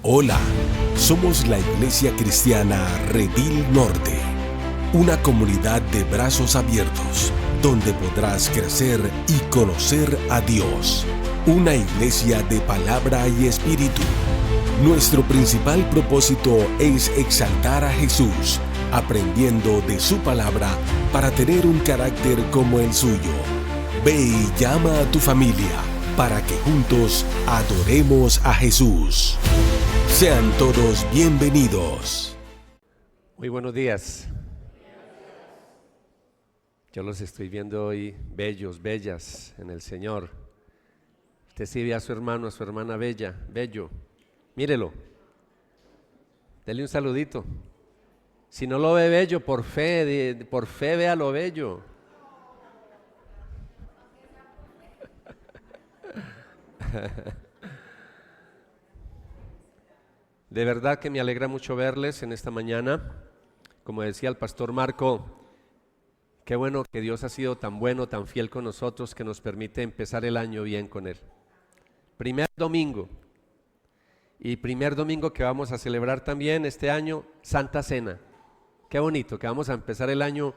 Hola, somos la Iglesia Cristiana Redil Norte, una comunidad de brazos abiertos, donde podrás crecer y conocer a Dios. Una iglesia de palabra y espíritu. Nuestro principal propósito es exaltar a Jesús, aprendiendo de su palabra para tener un carácter como el suyo. Ve y llama a tu familia para que juntos adoremos a Jesús. Sean todos bienvenidos. Muy buenos días. Yo los estoy viendo hoy bellos, bellas en el Señor. Usted sí ve a su hermano, a su hermana bello. Mírelo. Dele un saludito. Si no lo ve bello, por fe vea lo bello. De verdad que me alegra mucho verles en esta mañana. Como decía el pastor Marco, qué bueno que Dios ha sido tan bueno, tan fiel con nosotros, que nos permite empezar el año bien con Él. Primer domingo que vamos a celebrar también este año, Santa Cena. Qué bonito que vamos a empezar el año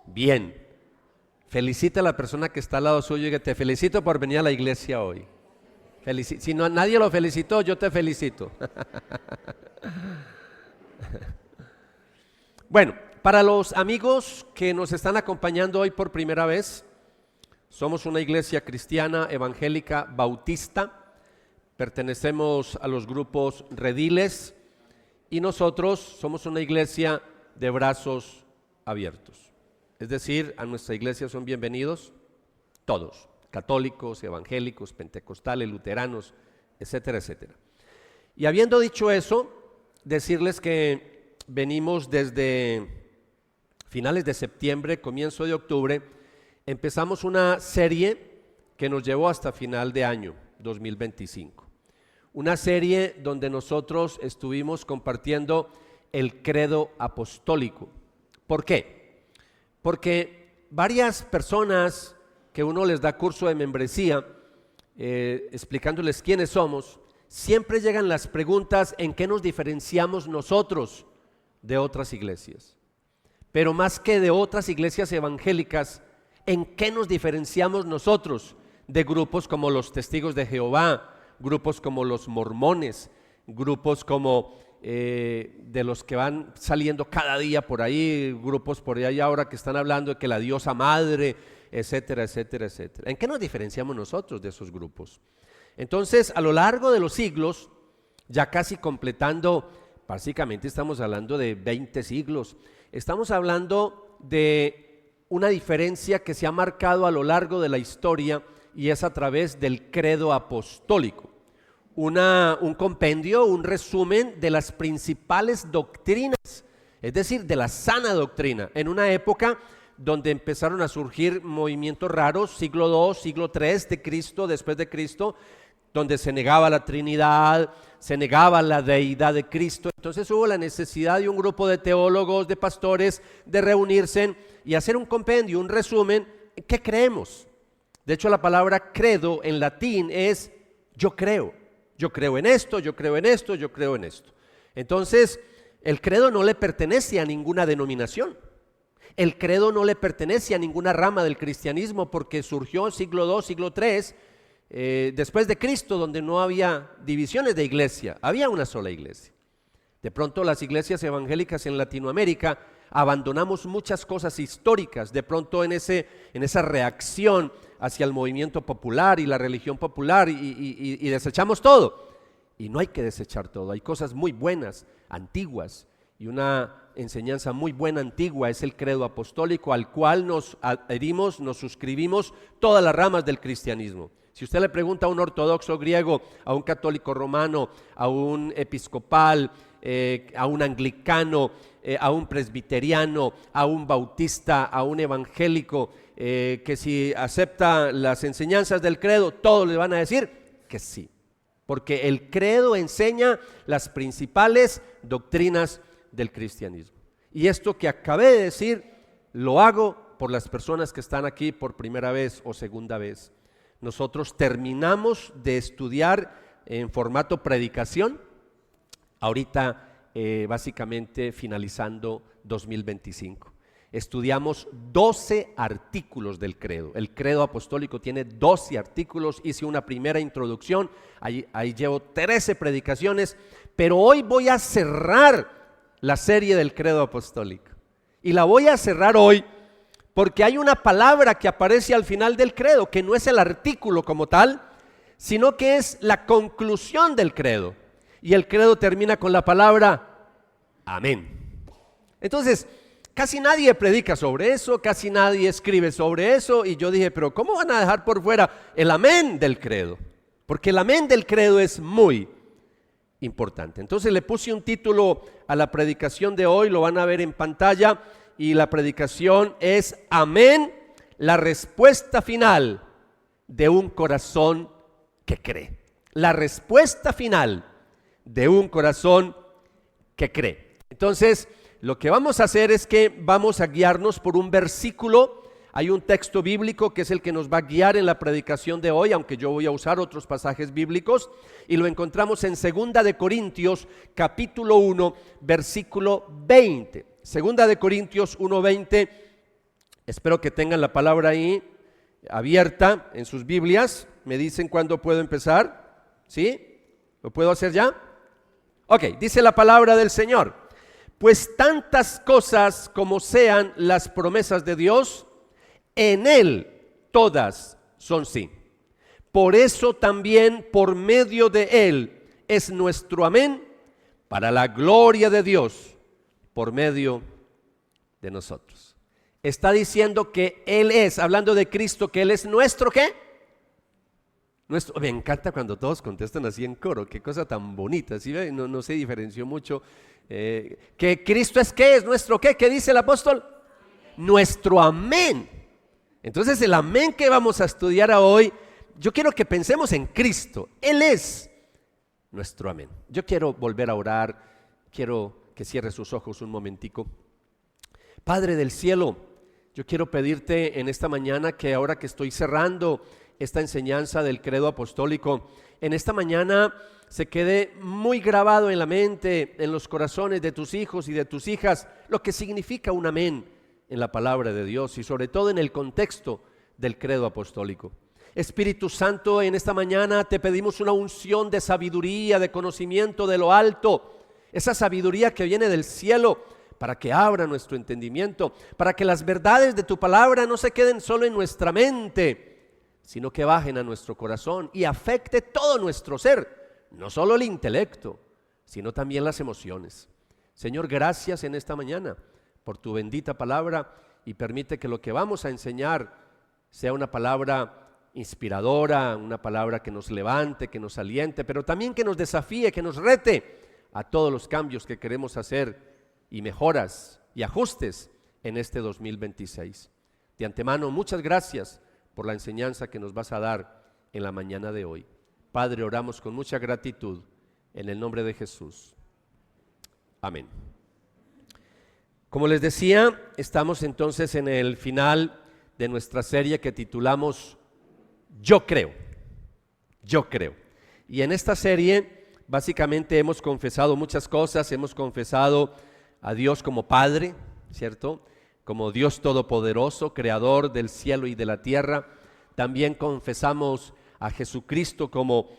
bien. Felicita a la persona que está al lado suyo y que te felicito por venir a la iglesia hoy. Si no, nadie lo felicitó, yo te felicito. Bueno, para los amigos que nos están acompañando hoy por primera vez, somos una iglesia cristiana, evangélica, bautista, pertenecemos a los grupos Rediles y nosotros somos una iglesia de brazos abiertos. Es decir, a nuestra iglesia son bienvenidos todos, católicos, evangélicos, pentecostales, luteranos, etcétera, etcétera. Y habiendo dicho eso, decirles que venimos desde finales de septiembre, comienzo de octubre, empezamos una serie que nos llevó hasta final de año 2025. Una serie donde nosotros estuvimos compartiendo el credo apostólico. ¿Por qué? Porque varias personas que uno les da curso de membresía, explicándoles quiénes somos, siempre llegan las preguntas en qué nos diferenciamos nosotros de otras iglesias. Pero más que de otras iglesias evangélicas, ¿en qué nos diferenciamos nosotros de grupos como los Testigos de Jehová, grupos como los Mormones, grupos como de los que van saliendo cada día por ahí, grupos por ahí ahora que están hablando de que la diosa madre, etcétera, etcétera, etcétera? ¿En qué nos diferenciamos nosotros de esos grupos? Entonces, a lo largo de los siglos, ya casi completando, básicamente estamos hablando de 20 siglos, estamos hablando de una diferencia que se ha marcado a lo largo de la historia y es a través del credo apostólico. Un compendio, un resumen de las principales doctrinas, es decir, de la sana doctrina, en una época donde empezaron a surgir movimientos raros, siglo II, siglo III de Cristo, después de Cristo, donde se negaba la Trinidad, se negaba la deidad de Cristo. Entonces hubo la necesidad de un grupo de teólogos, de pastores, de reunirse y hacer un compendio, un resumen. ¿Qué creemos? De hecho, la palabra credo en latín es yo creo. Yo creo en esto, yo creo en esto, yo creo en esto. Entonces, el credo no le pertenece a ninguna denominación. El credo no le pertenece a ninguna rama del cristianismo porque surgió en siglo II, siglo III, después de Cristo, donde no había divisiones de iglesia, había una sola iglesia. De pronto las iglesias evangélicas en Latinoamérica abandonamos muchas cosas históricas, de pronto en esa reacción hacia el movimiento popular y la religión popular y desechamos todo. Y no hay que desechar todo, hay cosas muy buenas, antiguas, y una enseñanza muy buena antigua es el credo apostólico al cual nos adherimos, nos suscribimos todas las ramas del cristianismo. Si usted le pregunta a un ortodoxo griego, a un católico romano, a un episcopal, a un anglicano, a un presbiteriano, a un bautista, a un evangélico, que si acepta las enseñanzas del credo, todos le van a decir que sí, porque el credo enseña las principales doctrinas del cristianismo. Y esto que acabé de decir, lo hago por las personas que están aquí por primera vez o segunda vez. Nosotros terminamos de estudiar en formato predicación ahorita básicamente finalizando 2025. Estudiamos 12 artículos del credo. El credo apostólico tiene 12 artículos. Hice una primera introducción, ahí llevo 13 predicaciones, pero hoy voy a cerrar la serie del credo apostólico. Y la voy a cerrar hoy porque hay una palabra que aparece al final del credo, que no es el artículo como tal, sino que es la conclusión del credo. Y el credo termina con la palabra amén. Entonces, casi nadie predica sobre eso, casi nadie escribe sobre eso, y yo dije, pero ¿cómo van a dejar por fuera el amén del credo? Porque el amén del credo es muy importante. Entonces le puse un título a la predicación de hoy, lo van a ver en pantalla, y la predicación es amén, la respuesta final de un corazón que cree. La respuesta final de un corazón que cree. Entonces, lo que vamos a hacer es que vamos a guiarnos por un versículo. Hay un texto bíblico que es el que nos va a guiar en la predicación de hoy, aunque yo voy a usar otros pasajes bíblicos, y lo encontramos en 2 de Corintios capítulo 1 versículo 20. 2 de Corintios 1:20. Espero que tengan la palabra ahí abierta en sus Biblias. Me dicen cuándo puedo empezar. ¿Sí? ¿Lo puedo hacer ya? Ok, dice la palabra del Señor. Pues tantas cosas como sean las promesas de Dios, en Él todas son sí. Por eso también por medio de Él es nuestro amén, para la gloria de Dios, por medio de nosotros. Está diciendo que Él es, hablando de Cristo, que Él es nuestro ¿qué? Me encanta cuando todos contestan así en coro, qué cosa tan bonita, ¿sí? No se diferenció mucho. Que Cristo es ¿qué? Es nuestro ¿qué? ¿Qué dice el apóstol? Nuestro amén. Entonces el amén que vamos a estudiar hoy, yo quiero que pensemos en Cristo. Él es nuestro amén. Yo quiero volver a orar, quiero que cierre sus ojos un momentico. Padre del cielo, yo quiero pedirte en esta mañana que ahora que estoy cerrando esta enseñanza del credo apostólico, en esta mañana se quede muy grabado en la mente, en los corazones de tus hijos y de tus hijas, lo que significa un amén en la palabra de Dios y sobre todo en el contexto del credo apostólico. Espíritu Santo, en esta mañana te pedimos una unción de sabiduría, de conocimiento de lo alto, esa sabiduría que viene del cielo, para que abra nuestro entendimiento, para que las verdades de tu palabra no se queden solo en nuestra mente, sino que bajen a nuestro corazón y afecte todo nuestro ser, no solo el intelecto, sino también las emociones. Señor, gracias en esta mañana por tu bendita palabra y permite que lo que vamos a enseñar sea una palabra inspiradora, una palabra que nos levante, que nos aliente, pero también que nos desafíe, que nos rete a todos los cambios que queremos hacer y mejoras y ajustes en este 2026. De antemano, muchas gracias por la enseñanza que nos vas a dar en la mañana de hoy. Padre, oramos con mucha gratitud en el nombre de Jesús. Amén. Como les decía, estamos entonces en el final de nuestra serie que titulamos Yo creo. Yo creo. Y en esta serie básicamente hemos confesado muchas cosas, hemos confesado a Dios como Padre, ¿cierto?, como Dios todopoderoso, creador del cielo y de la tierra. También confesamos a Jesucristo como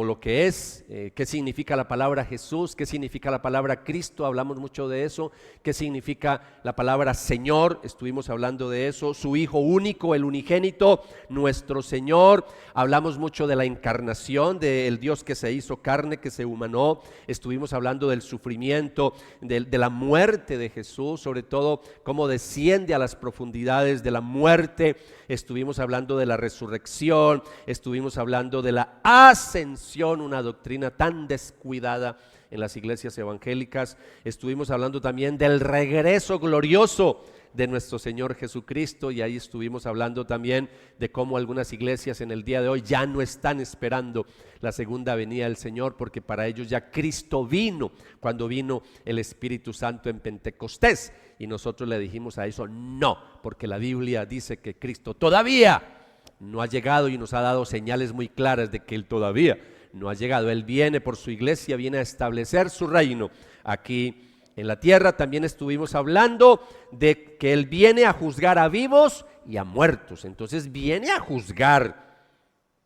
lo que es, qué significa la palabra Jesús, qué significa la palabra Cristo, hablamos mucho de eso, qué significa la palabra Señor, estuvimos hablando de eso, su Hijo único, el unigénito, nuestro Señor. Hablamos mucho de la encarnación, del Dios que se hizo carne, que se humanó. Estuvimos hablando del sufrimiento, de la muerte de Jesús, sobre todo cómo desciende a las profundidades de la muerte. Estuvimos hablando de la resurrección, estuvimos hablando de la ascensión, una doctrina tan descuidada en las iglesias evangélicas. Estuvimos hablando también del regreso glorioso de nuestro Señor Jesucristo, y ahí estuvimos hablando también de cómo algunas iglesias en el día de hoy ya no están esperando la segunda venida del Señor, porque para ellos ya Cristo vino cuando vino el Espíritu Santo en Pentecostés, y nosotros le dijimos a eso no, porque la Biblia dice que Cristo todavía no ha llegado y nos ha dado señales muy claras de que Él todavía no ha llegado. Él viene por su iglesia, viene a establecer su reino aquí en la tierra. También estuvimos hablando de que Él viene a juzgar a vivos y a muertos. Entonces viene a juzgar,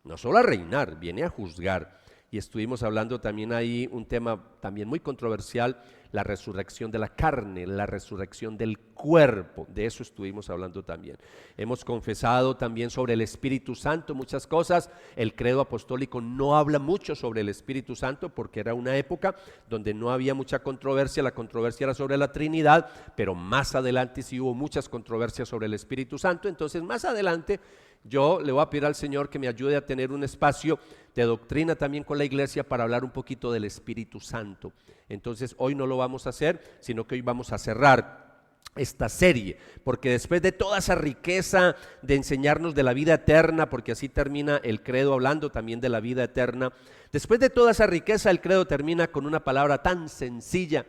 no solo a reinar, viene a juzgar. Y estuvimos hablando también ahí un tema también muy controversial, la resurrección de la carne, la resurrección del cuerpo. De eso estuvimos hablando también. Hemos confesado también sobre el Espíritu Santo muchas cosas. El credo apostólico no habla mucho sobre el Espíritu Santo porque era una época donde no había mucha controversia. La controversia era sobre la Trinidad, pero más adelante sí hubo muchas controversias sobre el Espíritu Santo. Entonces más adelante yo le voy a pedir al Señor que me ayude a tener un espacio de doctrina también con la iglesia para hablar un poquito del Espíritu Santo. Entonces hoy no lo vamos a hacer, sino que hoy vamos a cerrar esta serie, porque después de toda esa riqueza de enseñarnos de la vida eterna, porque así termina el credo hablando también de la vida eterna, después de toda esa riqueza el credo termina con una palabra tan sencilla,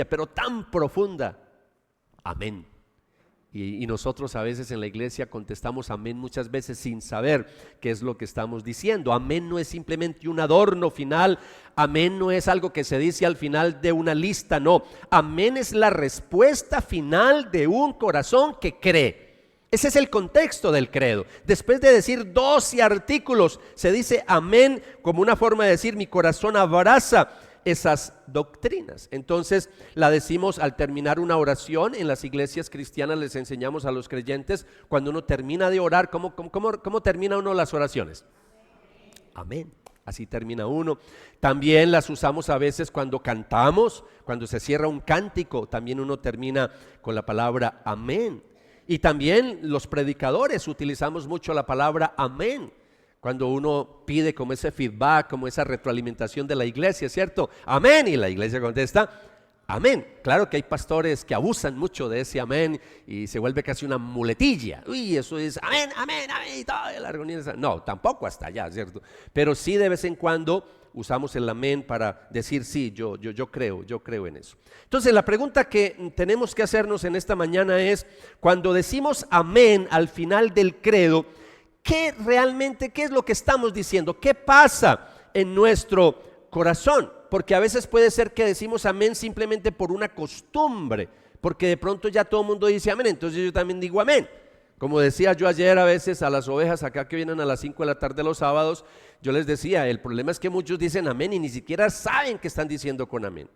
pero tan profunda: amén. Y nosotros a veces en la iglesia contestamos amén muchas veces sin saber qué es lo que estamos diciendo. Amén no es simplemente un adorno final, amén no es algo que se dice al final de una lista, no. Amén es la respuesta final de un corazón que cree. Ese es el contexto del credo. Después de decir 12 artículos, se dice amén como una forma de decir: mi corazón abraza esas doctrinas. Entonces la decimos al terminar una oración. En las iglesias cristianas les enseñamos a los creyentes, cuando uno termina de orar, ¿cómo termina uno las oraciones? Amén. Así termina uno. También las usamos a veces cuando cantamos, cuando se cierra un cántico, también uno termina con la palabra amén. Y también los predicadores utilizamos mucho la palabra amén cuando uno pide como ese feedback, como esa retroalimentación de la iglesia, ¿cierto? Amén. Y la iglesia contesta amén. Claro que hay pastores que abusan mucho de ese amén y se vuelve casi una muletilla. Uy, eso es amén, amén, amén, y toda la reunión. No, tampoco hasta allá, ¿cierto? Pero sí de vez en cuando usamos el amén para decir sí, yo creo en eso. Entonces la pregunta que tenemos que hacernos en esta mañana es: cuando decimos amén al final del credo, ¿qué es lo que estamos diciendo? ¿Qué pasa en nuestro corazón? Porque a veces puede ser que decimos amén simplemente por una costumbre, porque de pronto ya todo el mundo dice amén, entonces yo también digo amén. Como decía yo ayer a veces a las ovejas acá que vienen a las 5 de la tarde los sábados, yo les decía, el problema es que muchos dicen amén y ni siquiera saben qué están diciendo con amén.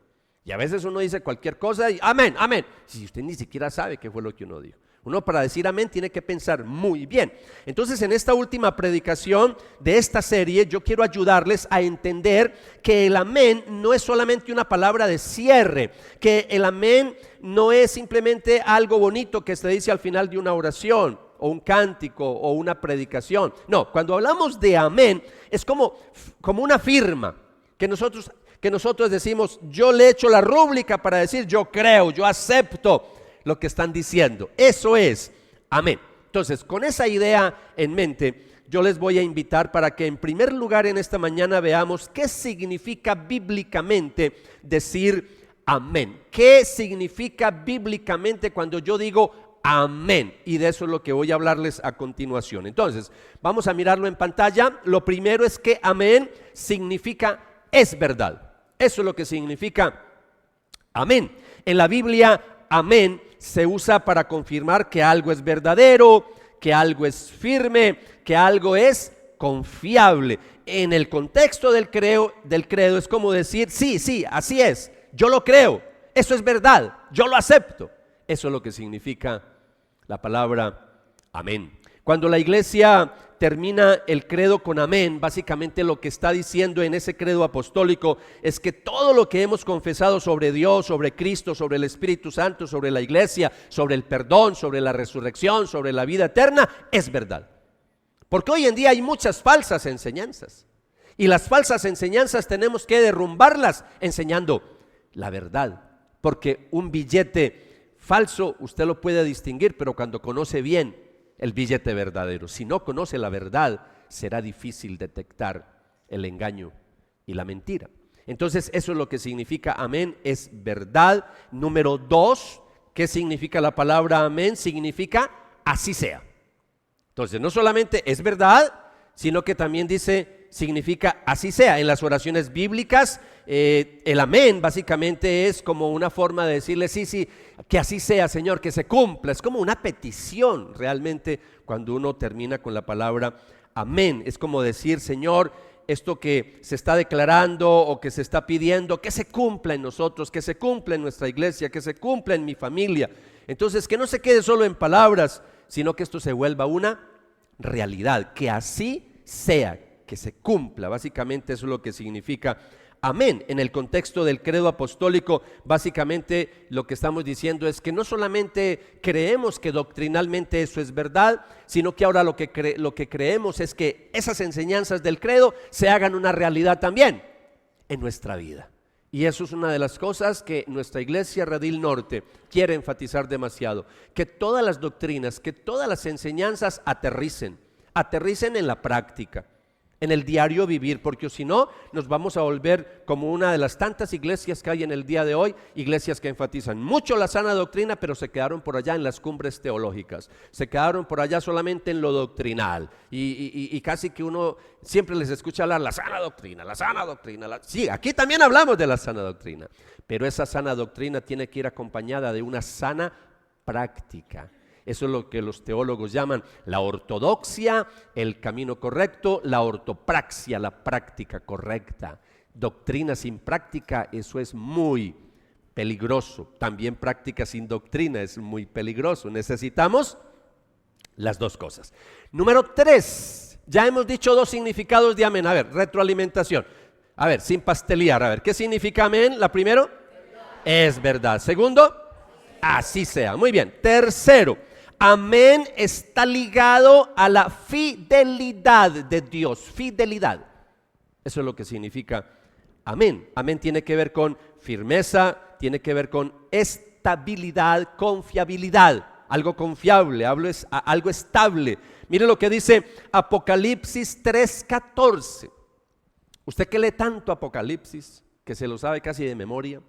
Y a veces uno dice cualquier cosa y amén, amén, si usted ni siquiera sabe qué fue lo que uno dijo. Uno para decir amén tiene que pensar muy bien. Entonces en esta última predicación de esta serie yo quiero ayudarles a entender que el amén no es solamente una palabra de cierre, que el amén no es simplemente algo bonito que se dice al final de una oración o un cántico o una predicación. No, cuando hablamos de amén es como una firma que nosotros decimos: yo le echo la rúbrica para decir yo creo, yo acepto lo que están diciendo. Eso es amén. Entonces, con esa idea en mente, yo les voy a invitar para que en primer lugar en esta mañana veamos qué significa bíblicamente decir amén. ¿Qué significa bíblicamente cuando yo digo amén? Y de eso es lo que voy a hablarles a continuación. Entonces, vamos a mirarlo en pantalla. Lo primero es que amén significa es verdad. Eso es lo que significa amén. En la Biblia, amén se usa para confirmar que algo es verdadero, que algo es firme, que algo es confiable. En el contexto del credo es como decir: sí, así es, yo lo creo, eso es verdad, yo lo acepto. Eso es lo que significa la palabra amén. Cuando la iglesia termina el credo con amén, básicamente lo que está diciendo en ese credo apostólico es que todo lo que hemos confesado sobre Dios, sobre Cristo, sobre el Espíritu Santo, sobre la iglesia, sobre el perdón, sobre la resurrección, sobre la vida eterna, es verdad. Porque hoy en día hay muchas falsas enseñanzas, y las falsas enseñanzas tenemos que derrumbarlas enseñando la verdad, porque un billete falso usted lo puede distinguir, pero cuando conoce bien el billete verdadero. Si no conoce la verdad, será difícil detectar el engaño y la mentira. Entonces eso es lo que significa amén, es verdad. Número 2, ¿qué significa la palabra amén? Significa así sea. Entonces no solamente es verdad, sino que también dice significa así sea. En las oraciones bíblicas, el amén básicamente es como una forma de decirle sí, que así sea, Señor, que se cumpla. Es como una petición realmente cuando uno termina con la palabra amén. Es como decir, Señor, esto que se está declarando o que se está pidiendo, que se cumpla en nosotros, que se cumpla en nuestra iglesia, que se cumpla en mi familia. Entonces, que no se quede solo en palabras, sino que esto se vuelva una realidad, que así sea, que se cumpla. Básicamente eso es lo que significa amén. En el contexto del credo apostólico, básicamente lo que estamos diciendo es que no solamente creemos que doctrinalmente eso es verdad, sino que ahora lo que creemos es que esas enseñanzas del credo se hagan una realidad también en nuestra vida. Y eso es una de las cosas que nuestra iglesia Redil Norte quiere enfatizar demasiado, que todas las doctrinas, que todas las enseñanzas aterricen en la práctica, en el diario vivir, porque si no nos vamos a volver como una de las tantas iglesias que hay en el día de hoy, iglesias que enfatizan mucho la sana doctrina, pero se quedaron por allá en las cumbres teológicas, se quedaron por allá solamente en lo doctrinal, y casi que uno siempre les escucha hablar la sana doctrina, sí, aquí también hablamos de la sana doctrina, pero esa sana doctrina tiene que ir acompañada de una sana práctica. Eso es lo que los teólogos llaman la ortodoxia, el camino correcto, la ortopraxia, la práctica correcta. Doctrina sin práctica, eso es muy peligroso. También práctica sin doctrina es muy peligroso. Necesitamos las dos cosas. Número 3, ya hemos dicho dos significados de amén. A ver, retroalimentación. A ver, sin pastelear. A ver, ¿qué significa amén? La primero, es verdad. Segundo, así sea. Muy bien. Tercero, amén está ligado a la fidelidad de Dios, fidelidad. Eso es lo que significa amén. Amén tiene que ver con firmeza, tiene que ver con estabilidad, confiabilidad, algo confiable, algo estable. Mire lo que dice Apocalipsis 3:14. Usted que lee tanto Apocalipsis, que se lo sabe casi de memoria.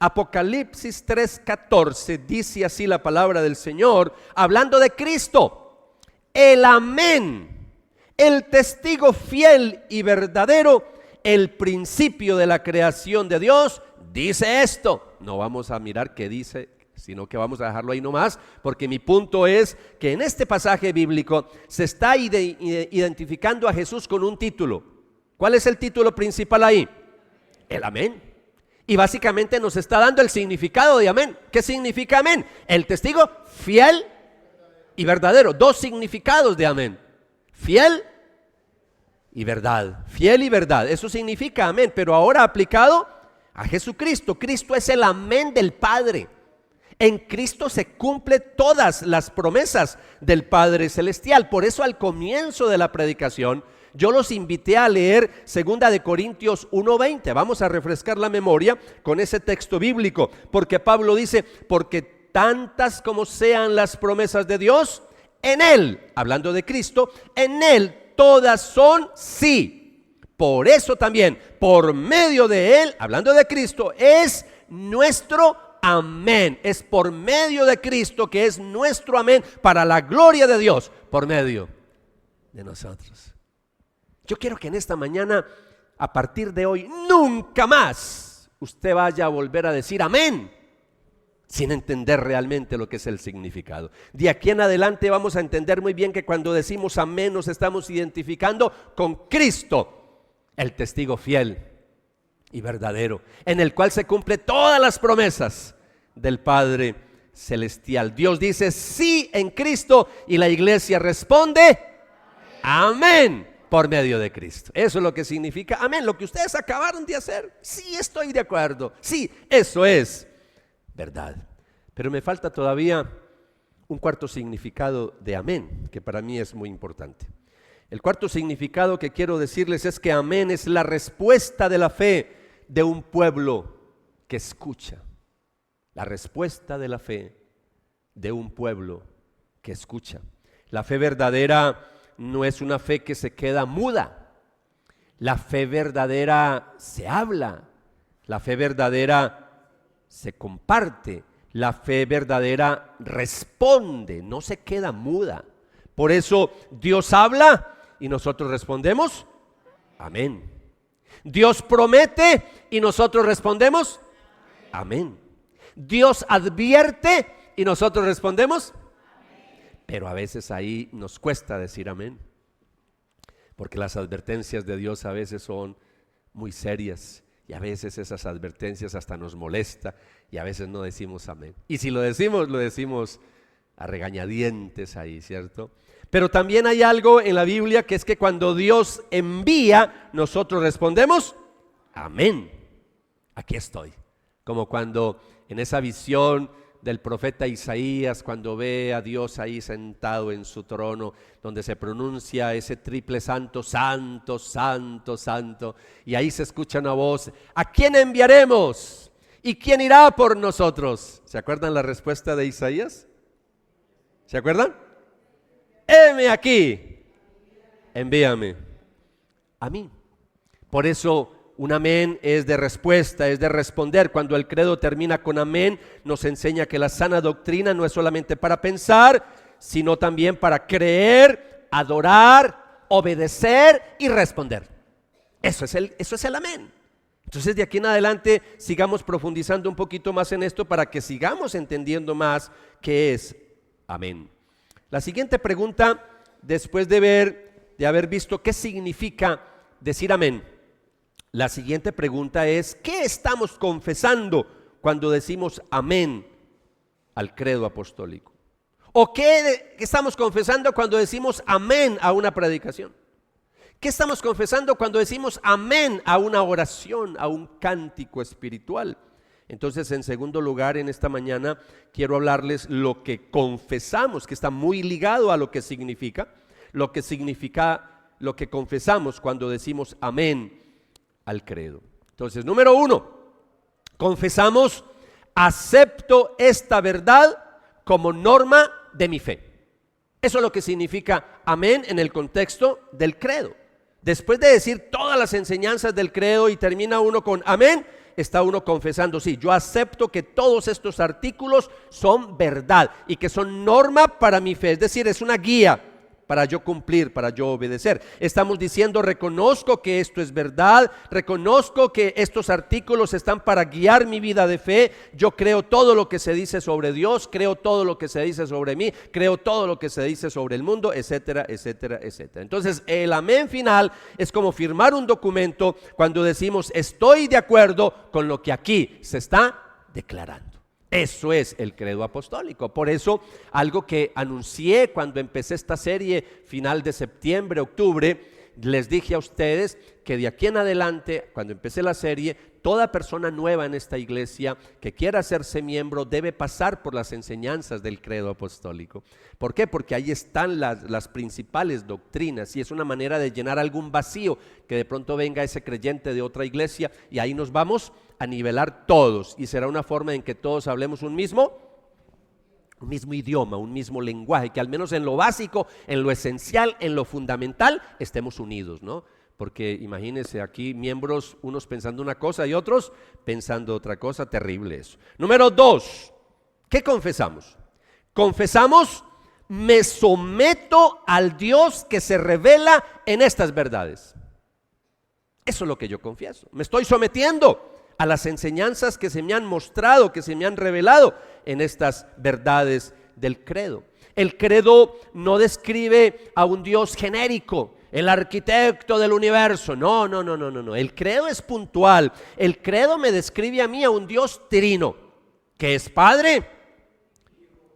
Apocalipsis 3:14 dice así la palabra del Señor, hablando de Cristo: el amén, el testigo fiel y verdadero, el principio de la creación de Dios, dice esto. No vamos a mirar qué dice, sino que vamos a dejarlo ahí nomás, porque mi punto es que en este pasaje bíblico se está identificando a Jesús con un título. ¿Cuál es el título principal ahí? El amén. Y básicamente nos está dando el significado de amén. ¿Qué significa amén? El testigo fiel y verdadero. Dos significados de amén: fiel y verdad. Fiel y verdad, eso significa amén. Pero ahora aplicado a Jesucristo. Cristo es el amén del Padre. En Cristo se cumplen todas las promesas del Padre Celestial. Por eso al comienzo de la predicación yo los invité a leer 2 de Corintios 1:20. Vamos a refrescar la memoria con ese texto bíblico, porque Pablo dice: porque tantas como sean las promesas de Dios, en Él, hablando de Cristo, en Él todas son sí. Por eso también, por medio de Él, hablando de Cristo, es nuestro amén. Es por medio de Cristo que es nuestro amén, para la gloria de Dios, por medio de nosotros. Yo quiero que en esta mañana, a partir de hoy, nunca más usted vaya a volver a decir amén sin entender realmente lo que es el significado. De aquí en adelante vamos a entender muy bien que cuando decimos amén nos estamos identificando con Cristo, el testigo fiel y verdadero, en el cual se cumplen todas las promesas del Padre Celestial. Dios dice sí en Cristo y la iglesia responde amén por medio de Cristo. Eso es lo que significa amén. Lo que ustedes acabaron de hacer, sí, estoy de acuerdo. Sí, eso es verdad. Pero me falta todavía un cuarto significado de amén, que para mí es muy importante. El cuarto significado que quiero decirles es que amén es la respuesta de la fe de un pueblo que escucha. La respuesta de la fe de un pueblo que escucha. La fe verdadera no es una fe que se queda muda. La fe verdadera se habla. La fe verdadera se comparte. La fe verdadera responde, no se queda muda. Por eso Dios habla y nosotros respondemos Amén. Dios promete y nosotros respondemos, amén. Dios advierte y nosotros respondemos, pero a veces ahí nos cuesta decir amén, porque las advertencias de Dios a veces son muy serias y a veces esas advertencias hasta nos molesta y a veces no decimos amén. Y si lo decimos a regañadientes ahí, ¿cierto? Pero también hay algo en la Biblia que es que cuando Dios envía, nosotros respondemos, amén. Aquí estoy. Como cuando en esa visión del profeta Isaías, cuando ve a Dios ahí sentado en su trono, donde se pronuncia ese triple santo, santo, santo, santo, y ahí se escucha una voz, ¿a quién enviaremos? ¿Y quién irá por nosotros? ¿Se acuerdan la respuesta de Isaías? ¿Se acuerdan? Heme aquí, envíame a mí. Por eso un amén es de respuesta, es de responder. Cuando el credo termina con amén, nos enseña que la sana doctrina no es solamente para pensar, sino también para creer, adorar, obedecer y responder. Eso es el amén. Entonces de aquí en adelante sigamos profundizando un poquito más en esto para que sigamos entendiendo más qué es amén. La siguiente pregunta, después de haber visto qué significa decir amén, la siguiente pregunta es, ¿qué estamos confesando cuando decimos amén al credo apostólico? ¿O qué estamos confesando cuando decimos amén a una predicación? ¿Qué estamos confesando cuando decimos amén a una oración, a un cántico espiritual? Entonces, en segundo lugar, en esta mañana quiero hablarles lo que confesamos, que está muy ligado a lo que significa lo que confesamos cuando decimos amén al credo. Entonces, número 1, confesamos, acepto esta verdad como norma de mi fe. Eso es lo que significa amén en el contexto del credo. Después de decir todas las enseñanzas del credo y termina uno con amén, está uno confesando, sí, yo acepto que todos estos artículos son verdad y que son norma para mi fe, es decir, es una guía para yo cumplir, para yo obedecer. Estamos diciendo, reconozco que esto es verdad, reconozco que estos artículos están para guiar mi vida de fe, yo creo todo lo que se dice sobre Dios, creo todo lo que se dice sobre mí, creo todo lo que se dice sobre el mundo, etcétera, etcétera, etcétera. Entonces, el amén final es como firmar un documento cuando decimos, estoy de acuerdo con lo que aquí se está declarando. Eso es el credo apostólico. Por eso, algo que anuncié cuando empecé esta serie, final de septiembre, octubre, les dije a ustedes que de aquí en adelante, cuando empecé la serie, toda persona nueva en esta iglesia que quiera hacerse miembro debe pasar por las enseñanzas del credo apostólico. ¿Por qué? Porque ahí están las principales doctrinas y es una manera de llenar algún vacío que de pronto venga ese creyente de otra iglesia y ahí nos vamos a nivelar todos y será una forma en que todos hablemos un mismo idioma, un mismo lenguaje, que al menos en lo básico, en lo esencial, en lo fundamental estemos unidos, ¿no? Porque imagínense aquí miembros, unos pensando una cosa y otros pensando otra cosa, terrible eso. Número 2, ¿qué confesamos? Confesamos, me someto al Dios que se revela en estas verdades. Eso es lo que yo confieso, me estoy sometiendo a las enseñanzas que se me han mostrado, que se me han revelado en estas verdades del credo. El credo no describe a un Dios genérico, el arquitecto del universo. No. El credo es puntual. El credo me describe a mí a un Dios trino, que es Padre,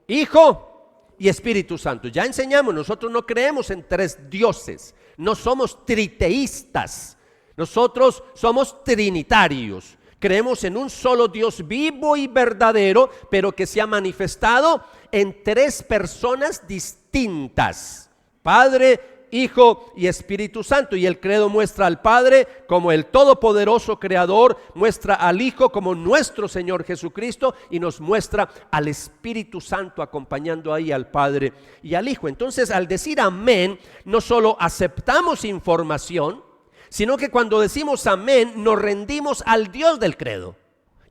Hijo y Espíritu Santo. Ya enseñamos, nosotros no creemos en tres dioses, no somos triteístas, nosotros somos trinitarios. Creemos en un solo Dios vivo y verdadero, pero que se ha manifestado en tres personas distintas: Padre, Hijo y Espíritu Santo. Y el credo muestra al Padre como el todopoderoso creador, muestra al Hijo como nuestro Señor Jesucristo y nos muestra al Espíritu Santo acompañando ahí al Padre y al Hijo. Entonces, al decir amén, no solo aceptamos información, sino que cuando decimos amén, nos rendimos al Dios del credo.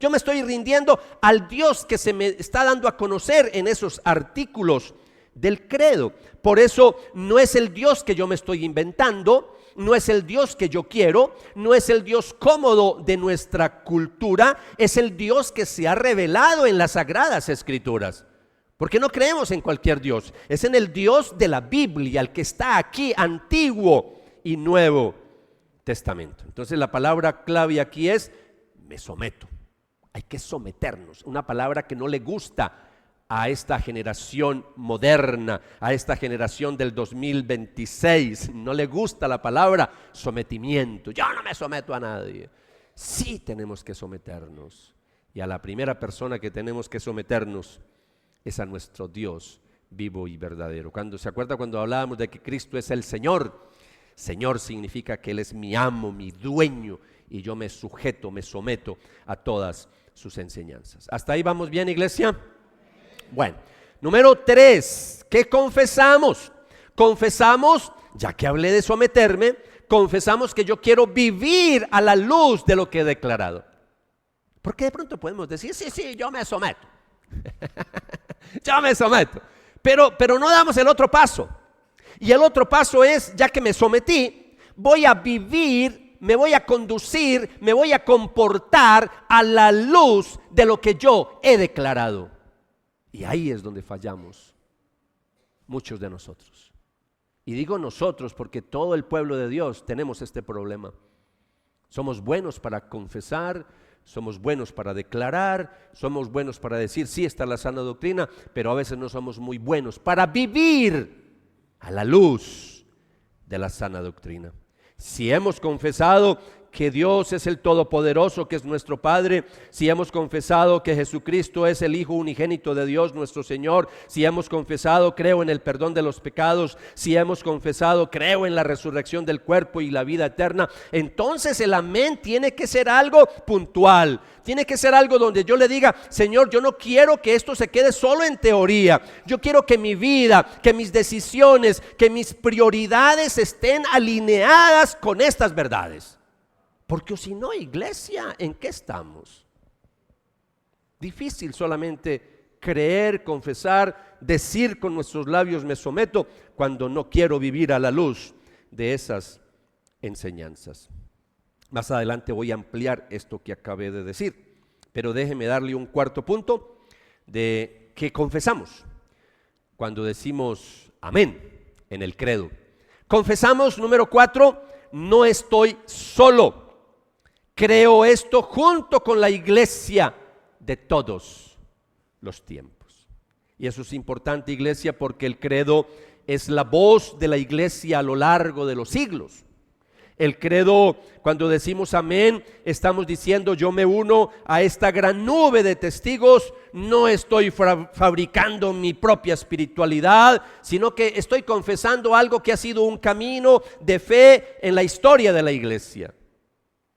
Yo me estoy rindiendo al Dios que se me está dando a conocer en esos artículos del credo. Por eso no es el Dios que yo me estoy inventando, no es el Dios que yo quiero, no es el Dios cómodo de nuestra cultura, es el Dios que se ha revelado en las Sagradas Escrituras. Porque no creemos en cualquier Dios, es en el Dios de la Biblia, el que está aquí, Antiguo y Nuevo Testamento. Entonces la palabra clave aquí es me someto. Hay que someternos, una palabra que no le gusta a esta generación moderna, a esta generación del 2026. No le gusta la palabra sometimiento. Yo no me someto a nadie. Sí tenemos que someternos. Y a la primera persona que tenemos que someternos es a nuestro Dios vivo y verdadero. ¿Se acuerda cuando hablábamos de que Cristo es el Señor? Señor significa que Él es mi amo, mi dueño, y yo me sujeto, me someto a todas sus enseñanzas. ¿Hasta ahí vamos bien, iglesia? Bueno, número 3, ¿qué confesamos? Confesamos, ya que hablé de someterme, confesamos que yo quiero vivir a la luz de lo que he declarado. Porque de pronto podemos decir, sí, yo me someto. Yo me someto. Pero no damos el otro paso. Y el otro paso es, ya que me sometí, voy a vivir, me voy a conducir, me voy a comportar a la luz de lo que yo he declarado. Y ahí es donde fallamos muchos de nosotros. Y digo nosotros porque todo el pueblo de Dios tenemos este problema. Somos buenos para confesar, somos buenos para declarar, somos buenos para decir sí, está la sana doctrina, pero a veces no somos muy buenos para vivir a la luz de la sana doctrina. Si hemos confesado que Dios es el Todopoderoso, que es nuestro Padre, si hemos confesado que Jesucristo es el Hijo unigénito de Dios nuestro Señor, si hemos confesado creo en el perdón de los pecados, si hemos confesado creo en la resurrección del cuerpo y la vida eterna, entonces el amén tiene que ser algo puntual, tiene que ser algo donde yo le diga, Señor, yo no quiero que esto se quede solo en teoría, yo quiero que mi vida, que mis decisiones, que mis prioridades estén alineadas con estas verdades. Porque si no, iglesia, ¿en qué estamos? Difícil solamente creer, confesar, decir con nuestros labios me someto, cuando no quiero vivir a la luz de esas enseñanzas. Más adelante voy a ampliar esto que acabé de decir, pero déjeme darle un cuarto punto de que confesamos cuando decimos amén en el credo. Confesamos, número 4, no estoy solo. Creo esto junto con la iglesia de todos los tiempos. Y eso es importante, iglesia, porque el credo es la voz de la iglesia a lo largo de los siglos. El credo, cuando decimos amén, estamos diciendo yo me uno a esta gran nube de testigos, no estoy fabricando mi propia espiritualidad, sino que estoy confesando algo que ha sido un camino de fe en la historia de la iglesia.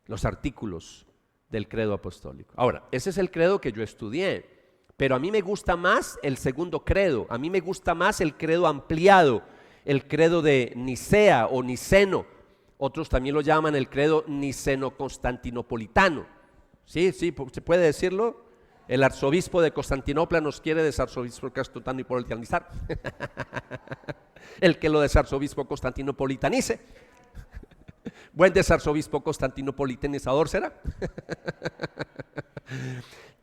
Los artículos del credo apostólico. Ahora, ese es el credo que yo estudié, pero a mí me gusta más el segundo credo, a mí me gusta más el credo ampliado, el credo de Nicea o Niceno, otros también lo llaman el credo niceno-constantinopolitano. Sí, se puede decirlo. El arzobispo de Constantinopla nos quiere desarzobispo constantinopolitanizar. El que lo desarzobispo constantinopolitanice. Buen desarzobispo constantinopolitanizador será.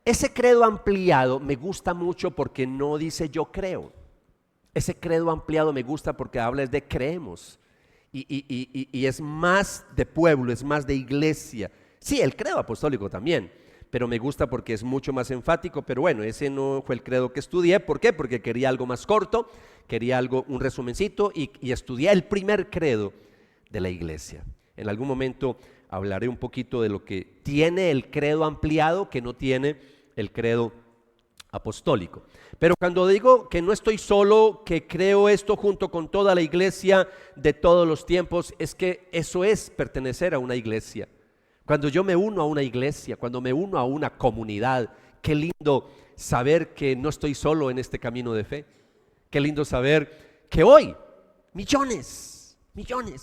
Ese credo ampliado me gusta mucho porque no dice yo creo. Ese credo ampliado me gusta porque habla de creemos. Y es más de pueblo, es más de iglesia. Sí, el credo apostólico también, pero me gusta porque es mucho más enfático. Pero bueno, ese no fue el credo que estudié. ¿Por qué? Porque quería algo más corto, quería un resumencito y estudié el primer credo de la iglesia. En algún momento hablaré un poquito de lo que tiene el credo ampliado que no tiene el credo apostólico. Pero cuando digo que no estoy solo, que creo esto junto con toda la iglesia de todos los tiempos, es que eso es pertenecer a una iglesia. Cuando yo me uno a una iglesia, cuando me uno a una comunidad, qué lindo saber que no estoy solo en este camino de fe. Qué lindo saber que hoy millones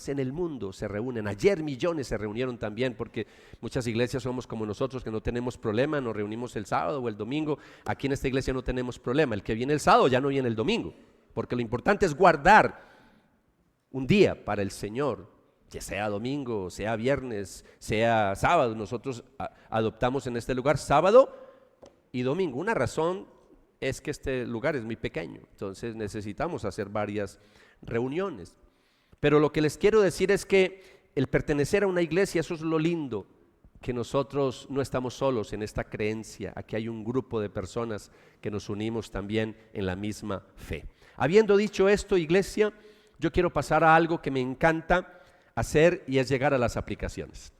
en el mundo se reúnen. Ayer millones se reunieron también, porque muchas iglesias somos como nosotros que no tenemos problema, nos reunimos el sábado o el domingo. Aquí en esta iglesia no tenemos problema, el que viene el sábado ya no viene el domingo, porque lo importante es guardar un día para el Señor, que sea domingo, sea viernes, sea sábado. Nosotros adoptamos en este lugar sábado y domingo. Una razón es que este lugar es muy pequeño, entonces necesitamos hacer varias reuniones. Pero lo que les quiero decir es que el pertenecer a una iglesia, eso es lo lindo, que nosotros no estamos solos en esta creencia. Aquí hay un grupo de personas que nos unimos también en la misma fe. Habiendo dicho esto, iglesia, yo quiero pasar a algo que me encanta hacer y es llegar a las aplicaciones.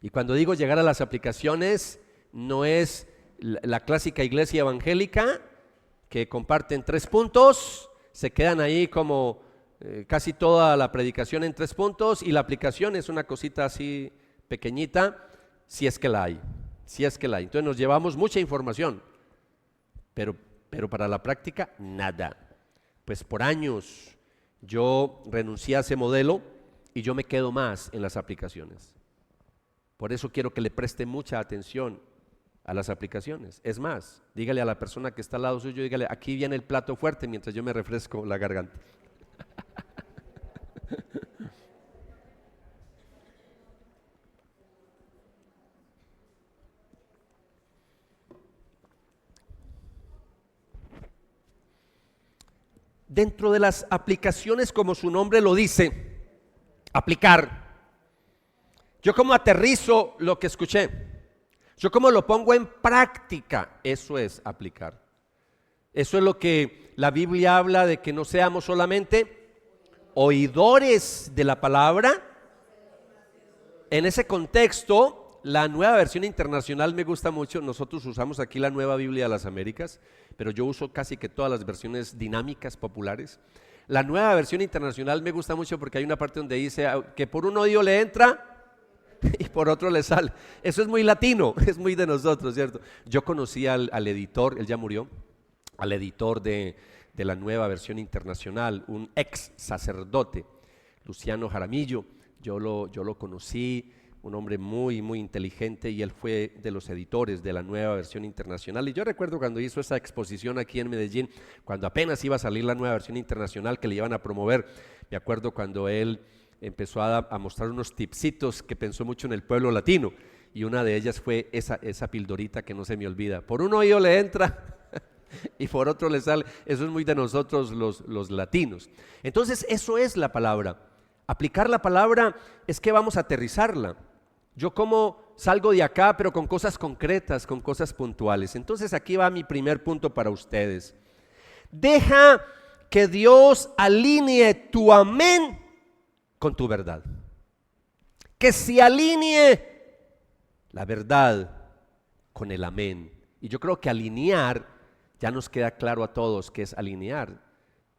Y cuando digo llegar a las aplicaciones, no es la clásica iglesia evangélica que comparten 3 puntos, se quedan ahí como casi toda la predicación en 3 puntos y la aplicación es una cosita así pequeñita, si es que la hay, Entonces nos llevamos mucha información, pero para la práctica nada. Pues por años yo renuncié a ese modelo y yo me quedo más en las aplicaciones. Por eso quiero que le preste mucha atención a las aplicaciones. Es más, dígale a la persona que está al lado suyo, dígale, aquí viene el plato fuerte mientras yo me refresco la garganta. Dentro de las aplicaciones, como su nombre lo dice, aplicar. Yo como aterrizo lo que escuché, yo como lo pongo en práctica, eso es aplicar. Eso es lo que la Biblia habla de que no seamos solamente oidores de la palabra. En ese contexto, la Nueva Versión Internacional me gusta mucho. Nosotros usamos aquí la Nueva Biblia de las Américas, pero yo uso casi que todas las versiones dinámicas populares. La Nueva Versión Internacional me gusta mucho porque hay una parte donde dice que por un oído le entra y por otro le sale. Eso es muy latino, es muy de nosotros, ¿cierto? Yo conocí al editor, él ya murió, al editor de la Nueva Versión Internacional, un ex sacerdote, Luciano Jaramillo. Yo lo conocí, un hombre muy, muy inteligente, y él fue de los editores de la Nueva Versión Internacional. Y yo recuerdo cuando hizo esa exposición aquí en Medellín, cuando apenas iba a salir la Nueva Versión Internacional que le iban a promover. Me acuerdo cuando él empezó a mostrar unos tipsitos que pensó mucho en el pueblo latino, y una de ellas fue esa pildorita que no se me olvida: por un oído le entra y por otro le sale. Eso es muy de nosotros los latinos. Entonces eso es la palabra. Aplicar la palabra es que vamos a aterrizarla. Yo como salgo de acá, pero con cosas concretas, con cosas puntuales. Entonces aquí va mi primer punto para ustedes. Deja que Dios alinee tu amén con tu verdad. Que se alinee la verdad con el amén. Y yo creo que alinear, ya nos queda claro a todos qué es alinear.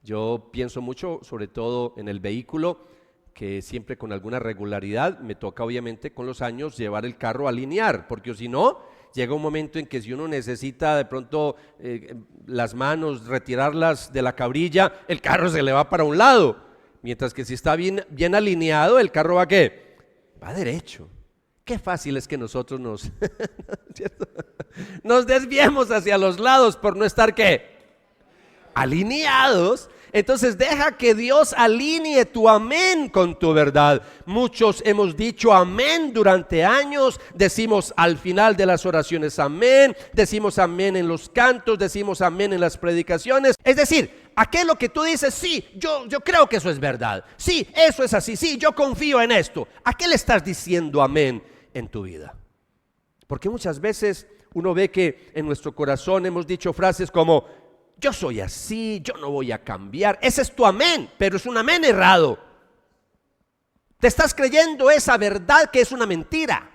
Yo pienso mucho, sobre todo en el vehículo, que siempre con alguna regularidad me toca, obviamente con los años, llevar el carro a alinear, porque si no, llega un momento en que si uno necesita de pronto las manos, retirarlas de la cabrilla, el carro se le va para un lado, mientras que si está bien alineado, el carro va ¿qué? Va derecho. Qué fácil es que nosotros nos desviemos hacia los lados por no estar ¿qué? Alineados. Entonces deja que Dios alinee tu amén con tu verdad. Muchos hemos dicho amén durante años, decimos al final de las oraciones amén, decimos amén en los cantos, decimos amén en las predicaciones. Es decir, aquello que tú dices, sí, yo creo que eso es verdad, sí, eso es así, sí, yo confío en esto. ¿A qué le estás diciendo amén en tu vida? Porque muchas veces uno ve que en nuestro corazón hemos dicho frases como: yo soy así, yo no voy a cambiar. Ese es tu amén, pero es un amén errado. Te estás creyendo esa verdad que es una mentira,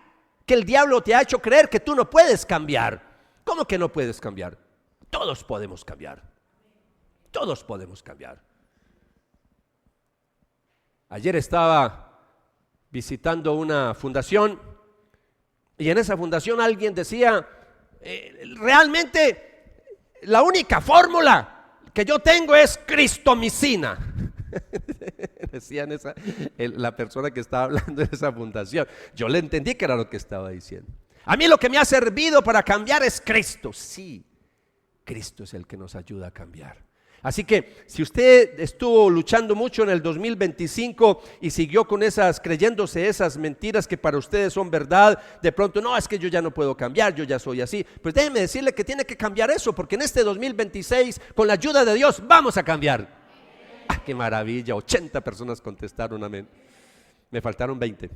que el diablo te ha hecho creer que tú no puedes cambiar. ¿Cómo que no puedes cambiar? Todos podemos cambiar. Todos podemos cambiar. Ayer estaba visitando una fundación y en esa fundación alguien decía, realmente la única fórmula que yo tengo es cristomicina. Decían la persona que estaba hablando de esa fundación. Yo le entendí que era lo que estaba diciendo. A mí lo que me ha servido para cambiar es Cristo. Sí, Cristo es el que nos ayuda a cambiar. Así que si usted estuvo luchando mucho en el 2025 y siguió con creyéndose esas mentiras que para ustedes son verdad, de pronto, no, es que yo ya no puedo cambiar, yo ya soy así. Pues déjeme decirle que tiene que cambiar eso, porque en este 2026, con la ayuda de Dios, vamos a cambiar. ¡Ah, qué maravilla! 80 personas contestaron amén. Me faltaron 20.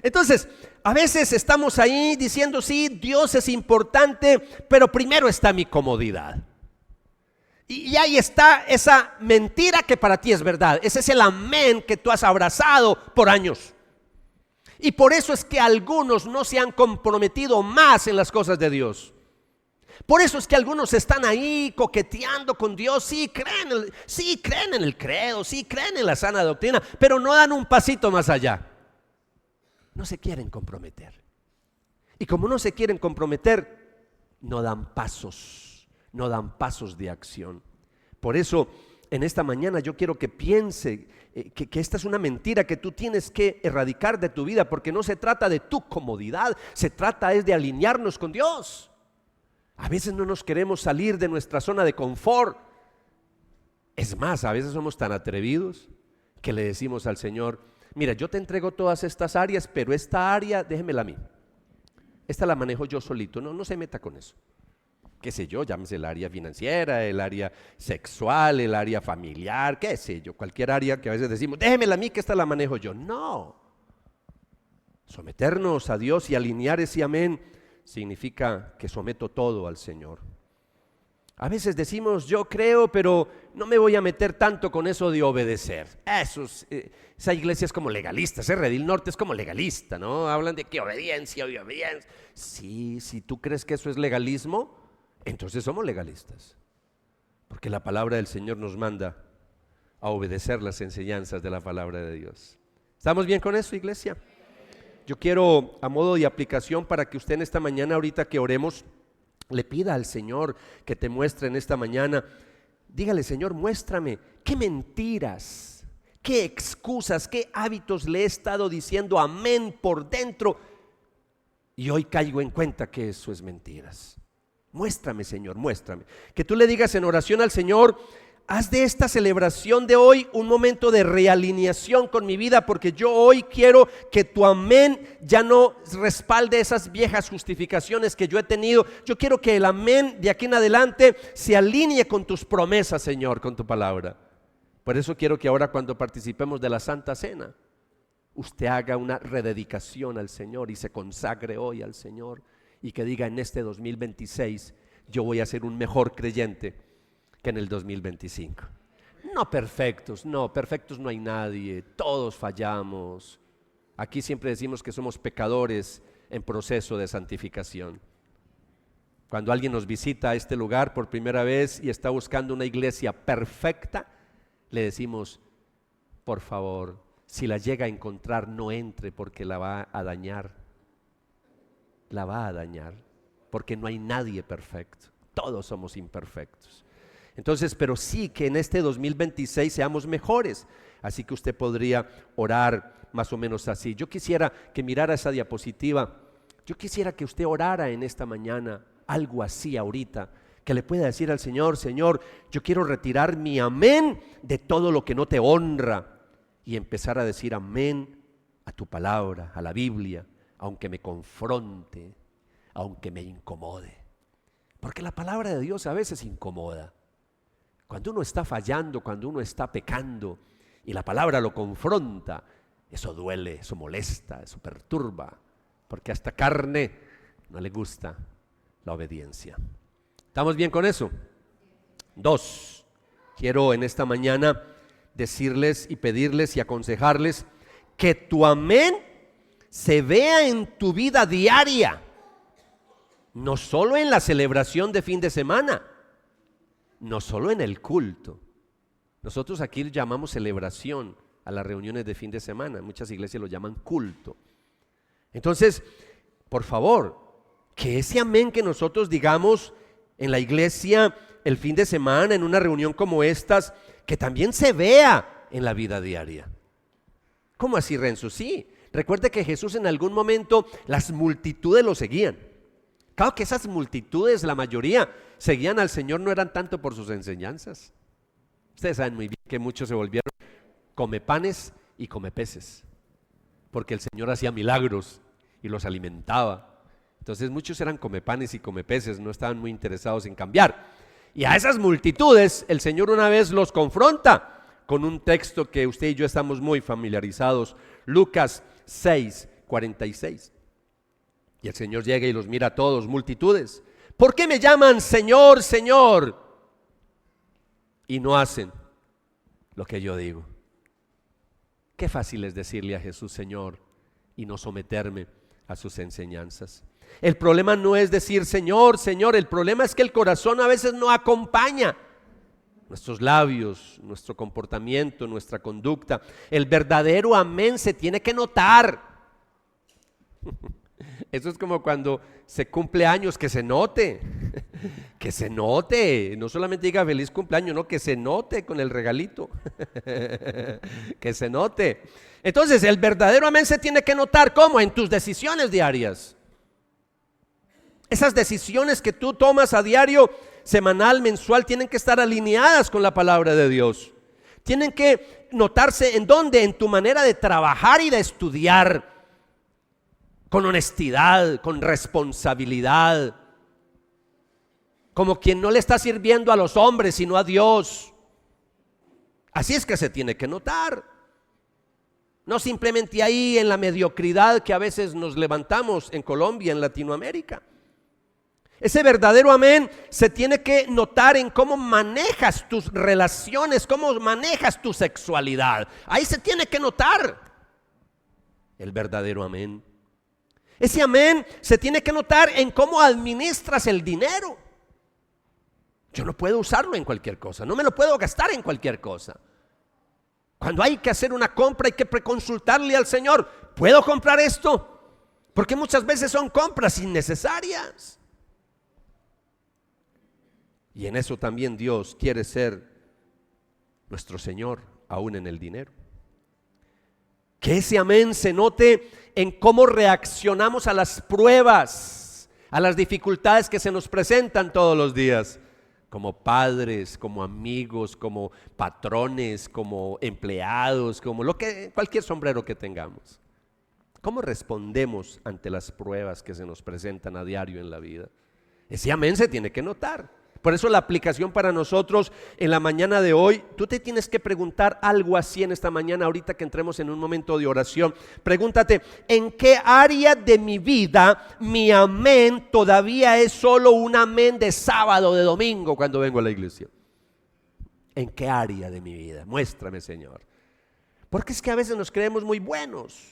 Entonces, a veces estamos ahí diciendo, sí, Dios es importante, pero primero está mi comodidad. Y ahí está esa mentira que para ti es verdad. Ese es el amén que tú has abrazado por años. Y por eso es que algunos no se han comprometido más en las cosas de Dios. Por eso es que algunos están ahí coqueteando con Dios, sí creen en el credo, sí creen en la sana doctrina, pero no dan un pasito más allá. No se quieren comprometer. Y como no se quieren comprometer, no dan pasos de acción. Por eso, en esta mañana yo quiero que piense que esta es una mentira que tú tienes que erradicar de tu vida, porque no se trata de tu comodidad, se trata es de alinearnos con Dios. A veces no nos queremos salir de nuestra zona de confort. Es más, a veces somos tan atrevidos que le decimos al Señor, mira, yo te entrego todas estas áreas, pero esta área déjemela a mí. Esta la manejo yo solito, no se meta con eso. Qué sé yo, llámese el área financiera, el área sexual, el área familiar, qué sé yo, cualquier área que a veces decimos, déjemela a mí que esta la manejo yo. No. Someternos a Dios y alinear ese amén significa que someto todo al Señor. A veces decimos, yo creo, pero no me voy a meter tanto con eso de obedecer. Esa iglesia es como legalista, ese Redil Norte es como legalista, ¿no? Hablan de que obediencia. Sí, si tú crees que eso es legalismo, entonces somos legalistas. Porque la palabra del Señor nos manda a obedecer las enseñanzas de la palabra de Dios. ¿Estamos bien con eso, iglesia? Yo quiero, a modo de aplicación, para que usted en esta mañana, ahorita que oremos, le pida al Señor que te muestre en esta mañana. Dígale, Señor, muéstrame qué mentiras, qué excusas, qué hábitos le he estado diciendo amén por dentro y hoy caigo en cuenta que eso es mentiras. Muéstrame, Señor, muéstrame. Que tú le digas en oración al Señor, haz de esta celebración de hoy un momento de realineación con mi vida, porque yo hoy quiero que tu amén ya no respalde esas viejas justificaciones que yo he tenido. Yo quiero que el amén de aquí en adelante se alinee con tus promesas, Señor, con tu palabra. Por eso quiero que ahora, cuando participemos de la Santa Cena, usted haga una rededicación al Señor y se consagre hoy al Señor y que diga, en este 2026 yo voy a ser un mejor creyente que en el 2025. No perfectos no hay nadie, todos fallamos. Aquí siempre decimos que somos pecadores en proceso de santificación. Cuando alguien nos visita a este lugar por primera vez y está buscando una iglesia perfecta, le decimos, por favor, si la llega a encontrar, no entre, porque la va a dañar. La va a dañar, porque no hay nadie perfecto, todos somos imperfectos. Entonces, pero sí que en este 2026 seamos mejores. Así que usted podría orar más o menos así. Yo quisiera que mirara esa diapositiva. Yo quisiera que usted orara en esta mañana algo así ahorita, que le pueda decir al Señor, Señor, yo quiero retirar mi amén de todo lo que no te honra y empezar a decir amén a tu palabra, a la Biblia, aunque me confronte, aunque me incomode. Porque la palabra de Dios a veces incomoda. Cuando uno está fallando, cuando uno está pecando y la palabra lo confronta, eso duele, eso molesta, eso perturba, porque a esta carne no le gusta la obediencia. ¿Estamos bien con eso? 2, quiero en esta mañana decirles y pedirles y aconsejarles que tu amén se vea en tu vida diaria, no solo en la celebración de fin de semana, no solo en el culto. Nosotros aquí llamamos celebración a las reuniones de fin de semana, muchas iglesias lo llaman culto. Entonces, por favor, que ese amén que nosotros digamos en la iglesia el fin de semana, en una reunión como estas, que también se vea en la vida diaria. ¿Cómo así, Renzo? Sí, recuerde que Jesús en algún momento las multitudes lo seguían. Claro que esas multitudes, la mayoría, seguían al Señor no eran tanto por sus enseñanzas. Ustedes saben muy bien que muchos se volvieron come panes y come peces, porque el Señor hacía milagros y los alimentaba. Entonces muchos eran come panes y come peces, no estaban muy interesados en cambiar. Y a esas multitudes el Señor una vez los confronta con un texto que usted y yo estamos muy familiarizados, Lucas 6:46. Y el Señor llega y los mira a todos, multitudes. ¿Por qué me llaman Señor, Señor? Y no hacen lo que yo digo. Qué fácil es decirle a Jesús Señor y no someterme a sus enseñanzas. El problema no es decir Señor, Señor, el problema es que el corazón a veces no acompaña nuestros labios, nuestro comportamiento, nuestra conducta. El verdadero amén se tiene que notar. Eso es como cuando se cumple años, que se note, no solamente diga feliz cumpleaños, no, que se note con el regalito, que se note. Entonces el verdadero amén se tiene que notar, ¿cómo? En tus decisiones diarias. Esas decisiones que tú tomas a diario, semanal, mensual, tienen que estar alineadas con la palabra de Dios. Tienen que notarse en dónde, en tu manera de trabajar y de estudiar, con honestidad, con responsabilidad, como quien no le está sirviendo a los hombres sino a Dios. Así es que se tiene que notar, no simplemente ahí en la mediocridad que a veces nos levantamos en Colombia, en Latinoamérica. Ese verdadero amén se tiene que notar en cómo manejas tus relaciones, cómo manejas tu sexualidad. Ahí se tiene que notar el verdadero amén. Ese amén se tiene que notar en cómo administras el dinero. Yo no puedo usarlo en cualquier cosa, no me lo puedo gastar en cualquier cosa. Cuando hay que hacer una compra hay que preconsultarle al Señor, ¿puedo comprar esto? Porque muchas veces son compras innecesarias. Y en eso también Dios quiere ser nuestro Señor, aún en el dinero. Que ese amén se note en cómo reaccionamos a las pruebas, a las dificultades que se nos presentan todos los días, como padres, como amigos, como patrones, como empleados, como cualquier sombrero que tengamos. ¿Cómo respondemos ante las pruebas que se nos presentan a diario en la vida? Ese amén se tiene que notar. Por eso la aplicación para nosotros en la mañana de hoy, tú te tienes que preguntar algo así en esta mañana, ahorita que entremos en un momento de oración. Pregúntate, ¿en qué área de mi vida mi amén todavía es solo un amén de sábado, de domingo cuando vengo a la iglesia? ¿En qué área de mi vida? Muéstrame, Señor. Porque es que a veces nos creemos muy buenos,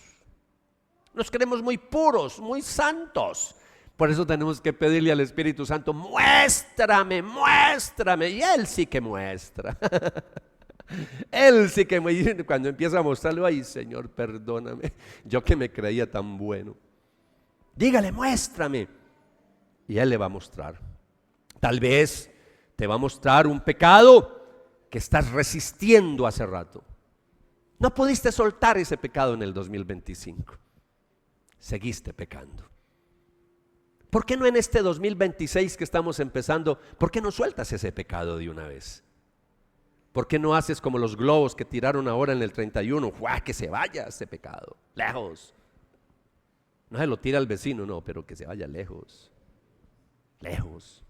nos creemos muy puros, muy santos. Por eso tenemos que pedirle al Espíritu Santo, muéstrame, muéstrame. Y Él sí que muestra. Él sí que muestra. Cuando empieza a mostrarlo, ay Señor, perdóname. Yo que me creía tan bueno. Dígale, muéstrame. Y Él le va a mostrar. Tal vez te va a mostrar un pecado que estás resistiendo hace rato. No pudiste soltar ese pecado en el 2025. Seguiste pecando. ¿Por qué no en este 2026 que estamos empezando, por qué no sueltas ese pecado de una vez? ¿Por qué no haces como los globos que tiraron ahora en el 31? ¡Guau! Que se vaya ese pecado, lejos. No se lo tira al vecino, no, pero que se vaya lejos. Lejos.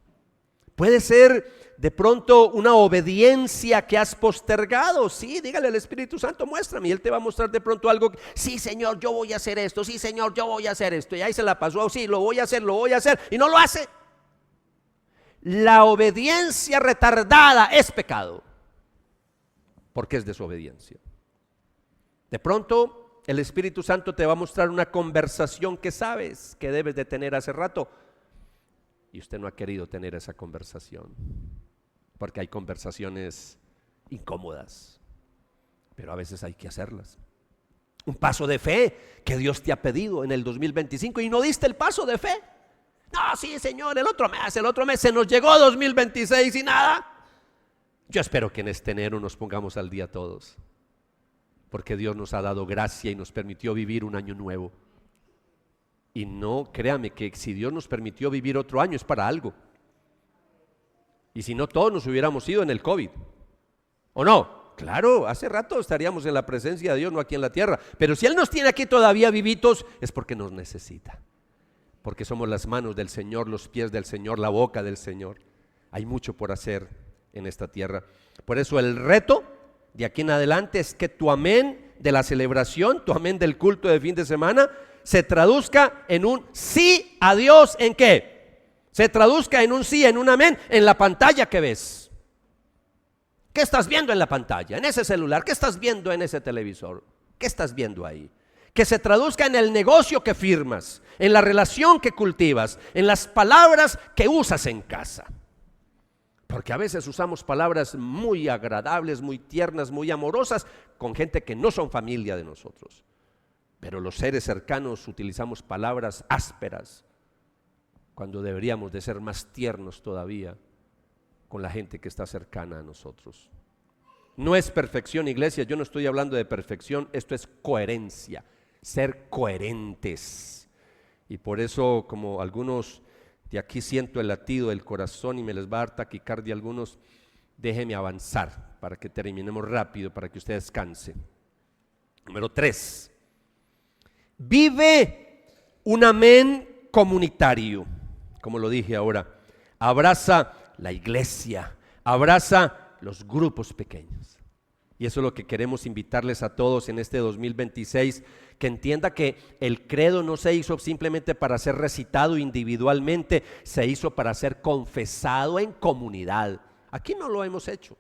Puede ser de pronto una obediencia que has postergado. Sí, dígale al Espíritu Santo, muéstrame. Y Él te va a mostrar de pronto algo. Sí, Señor, yo voy a hacer esto. Sí, Señor, yo voy a hacer esto. Y ahí se la pasó. Sí, lo voy a hacer. Y no lo hace. La obediencia retardada es pecado, porque es desobediencia. De pronto el Espíritu Santo te va a mostrar una conversación que sabes que debes de tener hace rato. Y usted no ha querido tener esa conversación, porque hay conversaciones incómodas, pero a veces hay que hacerlas. Un paso de fe que Dios te ha pedido en el 2025 y no diste el paso de fe. No, sí, Señor, el otro mes se nos llegó 2026 y nada. Yo espero que en este enero nos pongamos al día todos, porque Dios nos ha dado gracia y nos permitió vivir un año nuevo. Y no, créame que si Dios nos permitió vivir otro año es para algo. Y si no, todos nos hubiéramos ido en el COVID. ¿O no? Claro, hace rato estaríamos en la presencia de Dios, no aquí en la tierra. Pero si Él nos tiene aquí todavía vivitos, es porque nos necesita. Porque somos las manos del Señor, los pies del Señor, la boca del Señor. Hay mucho por hacer en esta tierra. Por eso el reto de aquí en adelante es que tu amén de la celebración, tu amén del culto de fin de semana, se traduzca en un sí a Dios. ¿En qué? Se traduzca en un sí, en un amén, en la pantalla que ves. ¿Qué estás viendo en la pantalla? En ese celular. ¿Qué estás viendo en ese televisor? ¿Qué estás viendo ahí? Que se traduzca en el negocio que firmas, en la relación que cultivas, en las palabras que usas en casa. Porque a veces usamos palabras muy agradables, muy tiernas, muy amorosas con gente que no son familia de nosotros. Pero los seres cercanos utilizamos palabras ásperas cuando deberíamos de ser más tiernos todavía con la gente que está cercana a nosotros. No es perfección, iglesia, yo no estoy hablando de perfección, esto es coherencia, ser coherentes. Y por eso, como algunos de aquí siento el latido del corazón y me les va a dar taquicardia a algunos, déjenme avanzar para que terminemos rápido, para que usted descanse. Número 3. Vive un amén comunitario, como lo dije ahora. Abraza la iglesia, abraza los grupos pequeños. Y eso es lo que queremos invitarles a todos en este 2026, que entienda que el credo no se hizo simplemente para ser recitado individualmente, se hizo para ser confesado en comunidad. Aquí no lo hemos hecho,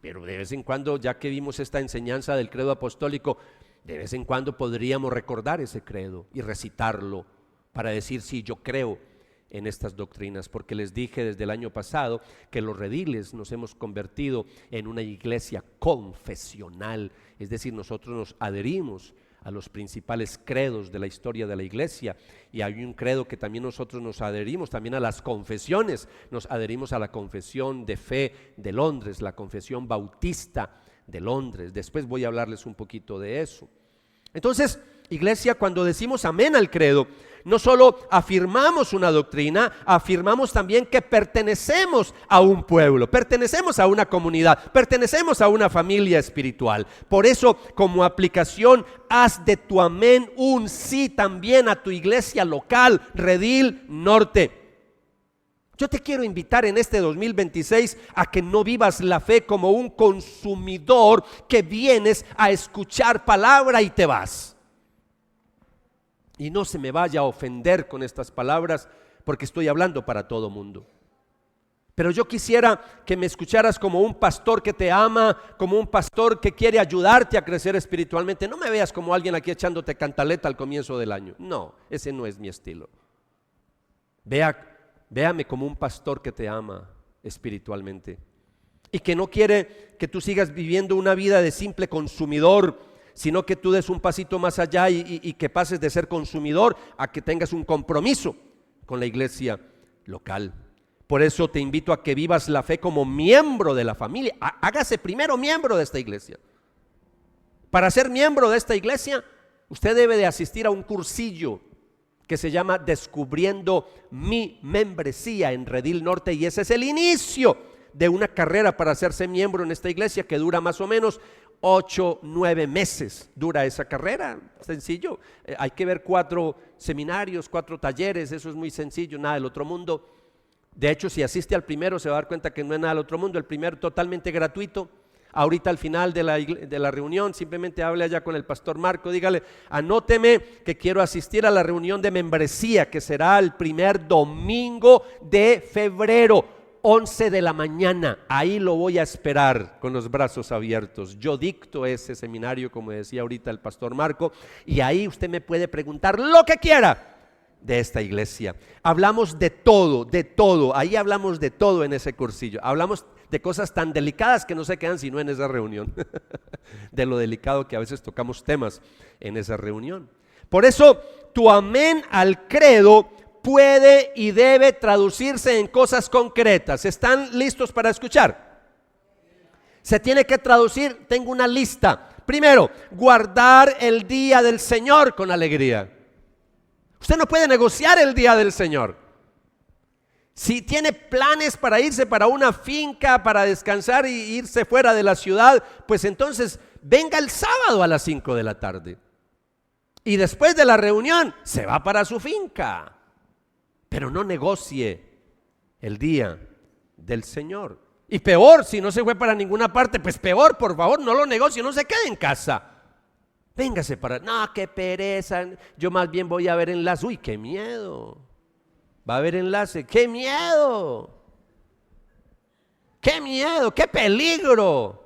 pero de vez en cuando, ya que vimos esta enseñanza del credo apostólico, de vez en cuando podríamos recordar ese credo y recitarlo para decir, sí, yo creo en estas doctrinas, porque les dije desde el año pasado que los rediles nos hemos convertido en una iglesia confesional, es decir, nosotros nos adherimos a los principales credos de la historia de la iglesia, y hay un credo que también nosotros nos adherimos también a las confesiones, nos adherimos a la confesión de fe de Londres, la confesión bautista de Londres. Después voy a hablarles un poquito de eso. Entonces, iglesia, cuando decimos amén al credo, no solo afirmamos una doctrina, afirmamos también que pertenecemos a un pueblo, pertenecemos a una comunidad, pertenecemos a una familia espiritual. Por eso, como aplicación, haz de tu amén un sí también a tu iglesia local, Redil Norte. Yo te quiero invitar en este 2026 a que no vivas la fe como un consumidor que vienes a escuchar palabra y te vas. Y no se me vaya a ofender con estas palabras, porque estoy hablando para todo mundo. Pero yo quisiera que me escucharas como un pastor que te ama, como un pastor que quiere ayudarte a crecer espiritualmente. No me veas como alguien aquí echándote cantaleta al comienzo del año. No, ese no es mi estilo. Véame como un pastor que te ama espiritualmente y que no quiere que tú sigas viviendo una vida de simple consumidor, sino que tú des un pasito más allá y que pases de ser consumidor a que tengas un compromiso con la iglesia local. Por eso te invito a que vivas la fe como miembro de la familia. Hágase primero miembro de esta iglesia. Para ser miembro de esta iglesia, usted debe de asistir a un cursillo que se llama Descubriendo mi Membresía en Redil Norte, y ese es el inicio de una carrera para hacerse miembro en esta iglesia que dura más o menos 8-9 meses. Dura esa carrera, sencillo. Hay que ver 4 seminarios, 4 talleres, eso es muy sencillo, nada del otro mundo. De hecho, si asiste al primero se va a dar cuenta que no es nada del otro mundo. El primero totalmente gratuito. Ahorita al final de la reunión simplemente hable allá con el pastor Marco, dígale, anóteme que quiero asistir a la reunión de membresía que será el primer domingo de febrero, 11 de la mañana. Ahí lo voy a esperar con los brazos abiertos. Yo dicto ese seminario, como decía ahorita el pastor Marco, y ahí usted me puede preguntar lo que quiera de esta iglesia. Hablamos de todo, ahí hablamos de todo en ese cursillo. Hablamos de cosas tan delicadas que no se quedan sino en esa reunión, de lo delicado que a veces tocamos temas en esa reunión. Por eso tu amén al credo puede y debe traducirse en cosas concretas. ¿Están listos para escuchar? Se tiene que traducir, tengo una lista. Primero, guardar el día del Señor con alegría. Usted no puede negociar el día del Señor. Si tiene planes para irse para una finca, para descansar y irse fuera de la ciudad, pues entonces venga el sábado a las 5 de la tarde. Y después de la reunión se va para su finca. Pero no negocie el día del Señor. Y peor, si no se fue para ninguna parte, pues peor, por favor, no lo negocie, no se quede en casa. Véngase para, no, qué pereza, yo más bien voy a ver enlace. Uy, qué miedo. Va a haber enlace, qué miedo. Qué miedo, qué peligro.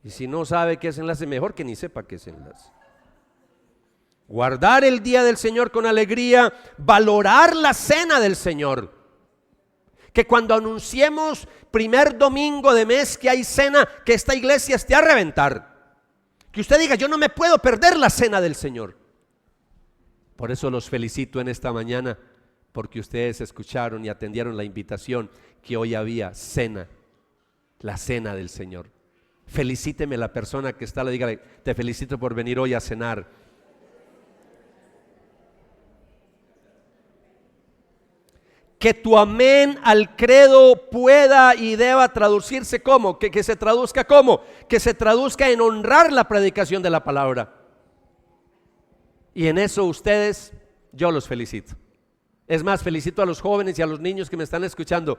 Y si no sabe qué es enlace, mejor que ni sepa qué es enlace. Guardar el día del Señor con alegría, valorar la cena del Señor. Que cuando anunciemos primer domingo de mes que hay cena, que esta iglesia esté a reventar. Que usted diga, yo no me puedo perder la cena del Señor. Por eso los felicito en esta mañana, porque ustedes escucharon y atendieron la invitación que hoy había cena, la cena del Señor. Felicíteme la persona que está, dígale, te felicito por venir hoy a cenar. Que tu amén al credo pueda y deba traducirse como, que se traduzca como, que se traduzca en honrar la predicación de la palabra. Y en eso ustedes, yo los felicito. Es más, felicito a los jóvenes y a los niños que me están escuchando,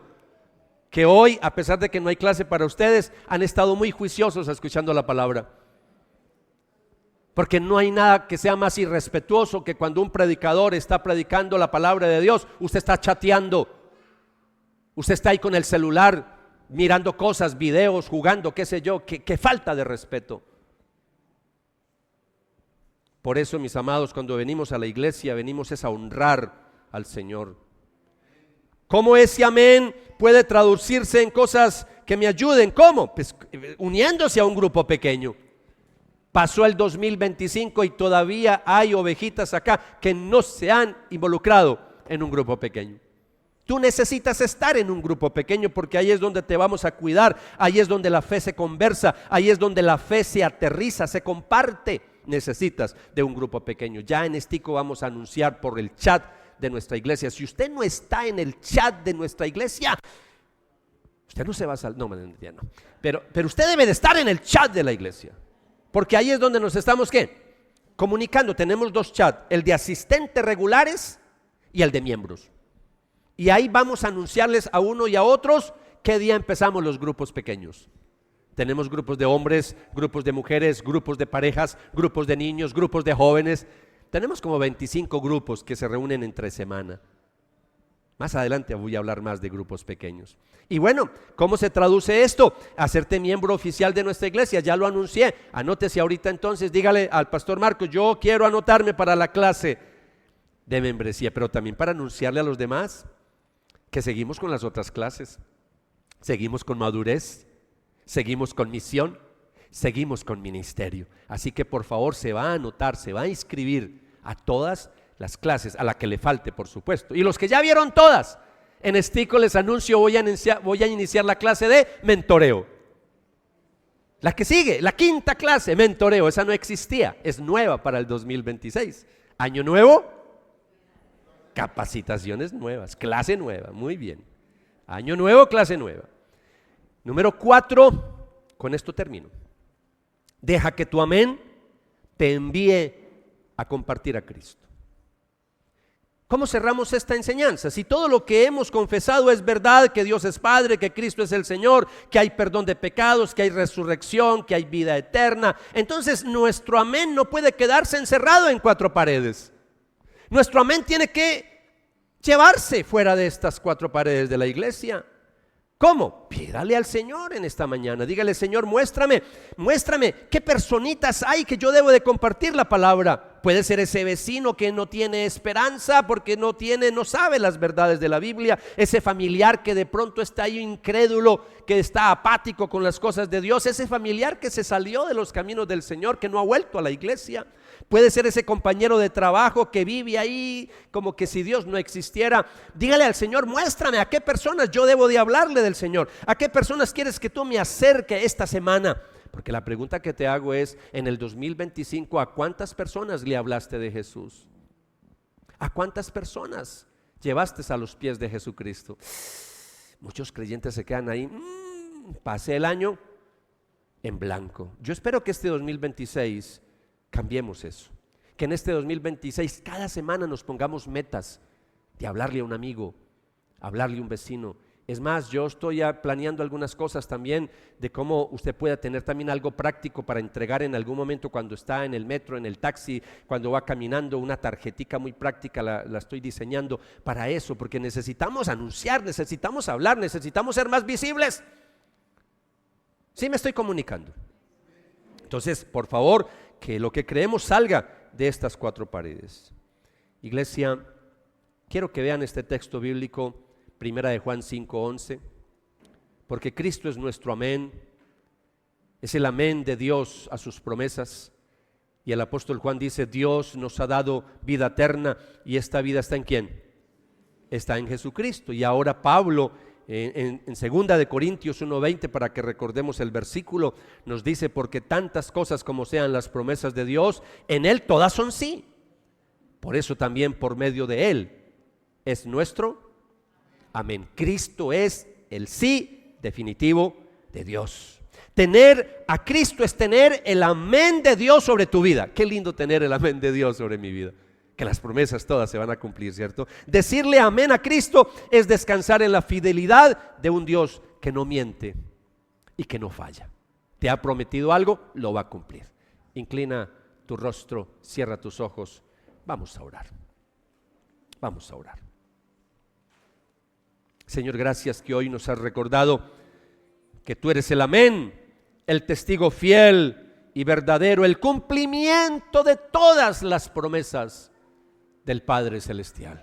que hoy, a pesar de que no hay clase para ustedes, han estado muy juiciosos escuchando la palabra. Porque no hay nada que sea más irrespetuoso que cuando un predicador está predicando la palabra de Dios, usted está chateando, usted está ahí con el celular, mirando cosas, videos, jugando, qué sé yo, qué falta de respeto. Por eso, mis amados, cuando venimos a la iglesia, venimos es a honrar al Señor. ¿Cómo ese amén puede traducirse en cosas que me ayuden? ¿Cómo? Pues uniéndose a un grupo pequeño. Pasó el 2025 y todavía hay ovejitas acá que no se han involucrado en un grupo pequeño. Tú necesitas estar en un grupo pequeño porque ahí es donde te vamos a cuidar, ahí es donde la fe se conversa, ahí es donde la fe se aterriza, se comparte. Necesitas de un grupo pequeño. Ya en Estico vamos a anunciar por el chat de nuestra iglesia. Si usted no está en el chat de nuestra iglesia, usted no se va a salir, no, pero usted debe de estar en el chat de la iglesia. Porque ahí es donde nos estamos, ¿qué? Comunicando. Tenemos dos chats, el de asistentes regulares y el de miembros. Y ahí vamos a anunciarles a uno y a otros qué día empezamos los grupos pequeños. Tenemos grupos de hombres, grupos de mujeres, grupos de parejas, grupos de niños, grupos de jóvenes. Tenemos como 25 grupos que se reúnen entre semana. Más adelante voy a hablar más de grupos pequeños. Y bueno, ¿cómo se traduce esto? Hacerte miembro oficial de nuestra iglesia, ya lo anuncié. Anótese ahorita entonces, dígale al pastor Marcos, yo quiero anotarme para la clase de membresía, pero también para anunciarle a los demás que seguimos con las otras clases. Seguimos con madurez, seguimos con misión, seguimos con ministerio. Así que por favor se va a anotar, se va a inscribir a todas las clases, a la que le falte, por supuesto. Y los que ya vieron todas, en Estico les anuncio, voy a iniciar la clase de mentoreo. La que sigue, la quinta clase, mentoreo, esa no existía, es nueva para el 2026. Año nuevo, capacitaciones nuevas, clase nueva, muy bien. Año nuevo, clase nueva. Número 4, con esto termino. Deja que tu amén te envíe a compartir a Cristo. ¿Cómo cerramos esta enseñanza? Si todo lo que hemos confesado es verdad, que Dios es Padre, que Cristo es el Señor, que hay perdón de pecados, que hay resurrección, que hay vida eterna, entonces nuestro amén no puede quedarse encerrado en 4 paredes. Nuestro amén tiene que llevarse fuera de estas 4 paredes de la iglesia. ¿Cómo? Pídale al Señor en esta mañana. Dígale, Señor, muéstrame qué personitas hay que yo debo de compartir la palabra. Puede ser ese vecino que no tiene esperanza porque no sabe las verdades de la Biblia. Ese familiar que de pronto está ahí incrédulo, que está apático con las cosas de Dios. Ese familiar que se salió de los caminos del Señor, que no ha vuelto a la iglesia. Puede ser ese compañero de trabajo que vive ahí como que si Dios no existiera. Dígale al Señor, muéstrame a qué personas yo debo de hablarle del Señor. ¿A qué personas quieres que tú me acerques esta semana? Porque la pregunta que te hago es, en el 2025, ¿a cuántas personas le hablaste de Jesús? ¿A cuántas personas llevaste a los pies de Jesucristo? Muchos creyentes se quedan ahí, pasé el año en blanco. Yo espero que este 2026 cambiemos eso, que en este 2026 cada semana nos pongamos metas de hablarle a un amigo, hablarle a un vecino. Es más, yo estoy ya planeando algunas cosas también de cómo usted pueda tener también algo práctico para entregar en algún momento cuando está en el metro, en el taxi, cuando va caminando, una tarjetica muy práctica la estoy diseñando para eso, porque necesitamos anunciar, necesitamos hablar, necesitamos ser más visibles. ¿Sí me estoy comunicando? Entonces, por favor, que lo que creemos salga de estas cuatro paredes. Iglesia, quiero que vean este texto bíblico, Primera de Juan 5:11, porque Cristo es nuestro amén, es el amén de Dios a sus promesas. Y el apóstol Juan dice, Dios nos ha dado vida eterna y esta vida está ¿en quién? Está en Jesucristo. Y ahora Pablo en 2 de Corintios 1:20, para que recordemos el versículo, nos dice, porque tantas cosas como sean las promesas de Dios, en Él todas son sí. Por eso también por medio de Él es nuestro amén. Cristo es el sí definitivo de Dios. Tener a Cristo es tener el amén de Dios sobre tu vida. Qué lindo tener el amén de Dios sobre mi vida. Que las promesas todas se van a cumplir, ¿cierto? Decirle amén a Cristo es descansar en la fidelidad de un Dios que no miente y que no falla. Te ha prometido algo, lo va a cumplir. Inclina tu rostro, cierra tus ojos. Vamos a orar. Vamos a orar. Señor, gracias que hoy nos has recordado que tú eres el amén, el testigo fiel y verdadero, el cumplimiento de todas las promesas del Padre Celestial.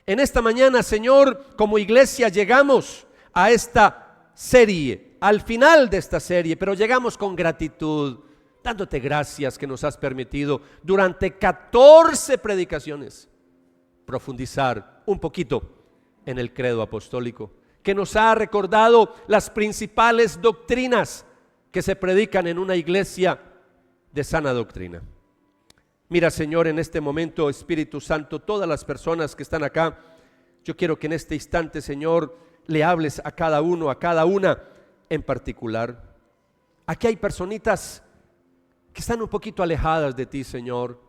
En esta mañana, Señor, como iglesia llegamos a esta serie, al final de esta serie, pero llegamos con gratitud, dándote gracias que nos has permitido durante 14 predicaciones profundizar un poquito en el credo apostólico, que nos ha recordado las principales doctrinas que se predican en una iglesia de sana doctrina. Mira, Señor, en este momento, Espíritu Santo, todas las personas que están acá, yo quiero que en este instante, Señor, le hables a cada uno, a cada una en particular. Aquí hay personitas que están un poquito alejadas de ti, Señor.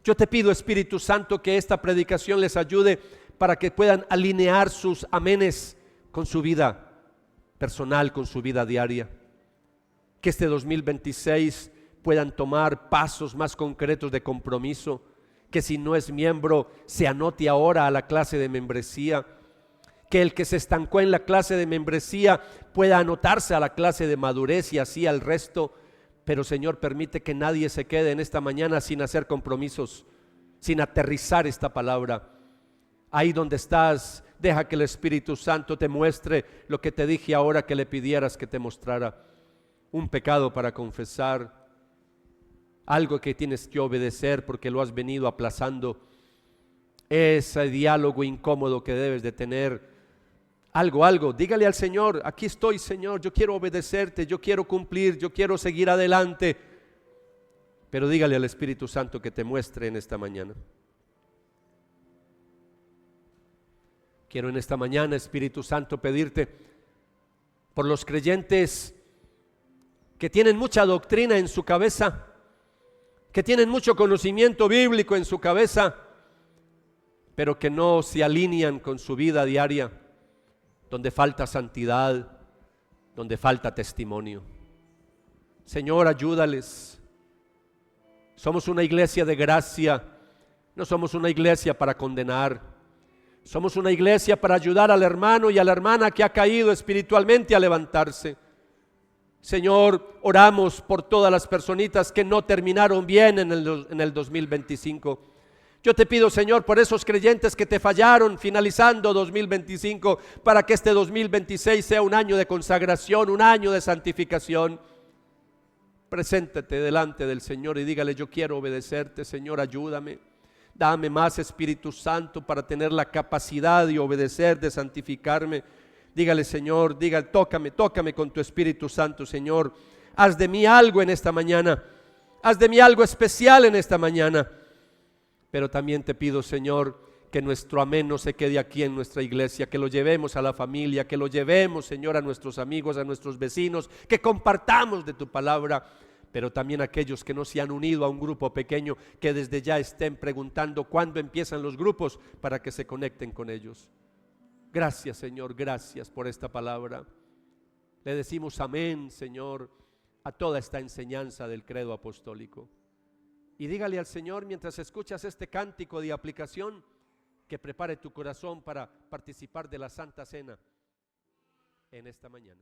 Yo te pido, Espíritu Santo, que esta predicación les ayude para que puedan alinear sus amenes con su vida personal, con su vida diaria. Que este 2026 puedan tomar pasos más concretos de compromiso. Que si no es miembro, se anote ahora a la clase de membresía. Que el que se estancó en la clase de membresía pueda anotarse a la clase de madurez y así al resto. Pero, Señor, permite que nadie se quede en esta mañana sin hacer compromisos, sin aterrizar esta palabra. Ahí donde estás, deja que el Espíritu Santo te muestre lo que te dije ahora que le pidieras que te mostrara. Un pecado para confesar, algo que tienes que obedecer porque lo has venido aplazando, ese diálogo incómodo que debes de tener. Algo, dígale al Señor, aquí estoy, Señor, yo quiero obedecerte, yo quiero cumplir, yo quiero seguir adelante. Pero dígale al Espíritu Santo que te muestre en esta mañana. Quiero en esta mañana, Espíritu Santo, pedirte por los creyentes que tienen mucha doctrina en su cabeza, que tienen mucho conocimiento bíblico en su cabeza, pero que no se alinean con su vida diaria, donde falta santidad, donde falta testimonio. Señor, ayúdales. Somos una iglesia de gracia, no somos una iglesia para condenar. Somos una iglesia para ayudar al hermano y a la hermana que ha caído espiritualmente a levantarse. Señor, oramos por todas las personitas que no terminaron bien en el 2025. Yo te pido, Señor, por esos creyentes que te fallaron finalizando 2025, para que este 2026 sea un año de consagración, un año de santificación. Preséntate delante del Señor y dígale, yo quiero obedecerte, Señor, ayúdame. Dame más Espíritu Santo para tener la capacidad de obedecer, de santificarme. Dígale, Señor, tócame con tu Espíritu Santo, Señor. Haz de mí algo en esta mañana. Haz de mí algo especial en esta mañana. Pero también te pido, Señor, que nuestro amén no se quede aquí en nuestra iglesia, que lo llevemos a la familia, que lo llevemos, Señor, a nuestros amigos, a nuestros vecinos, que compartamos de tu palabra, pero también aquellos que no se han unido a un grupo pequeño, que desde ya estén preguntando cuándo empiezan los grupos para que se conecten con ellos. Gracias, Señor, gracias por esta palabra. Le decimos amén, Señor, a toda esta enseñanza del credo apostólico. Y dígale al Señor, mientras escuchas este cántico de aplicación, que prepare tu corazón para participar de la Santa Cena en esta mañana.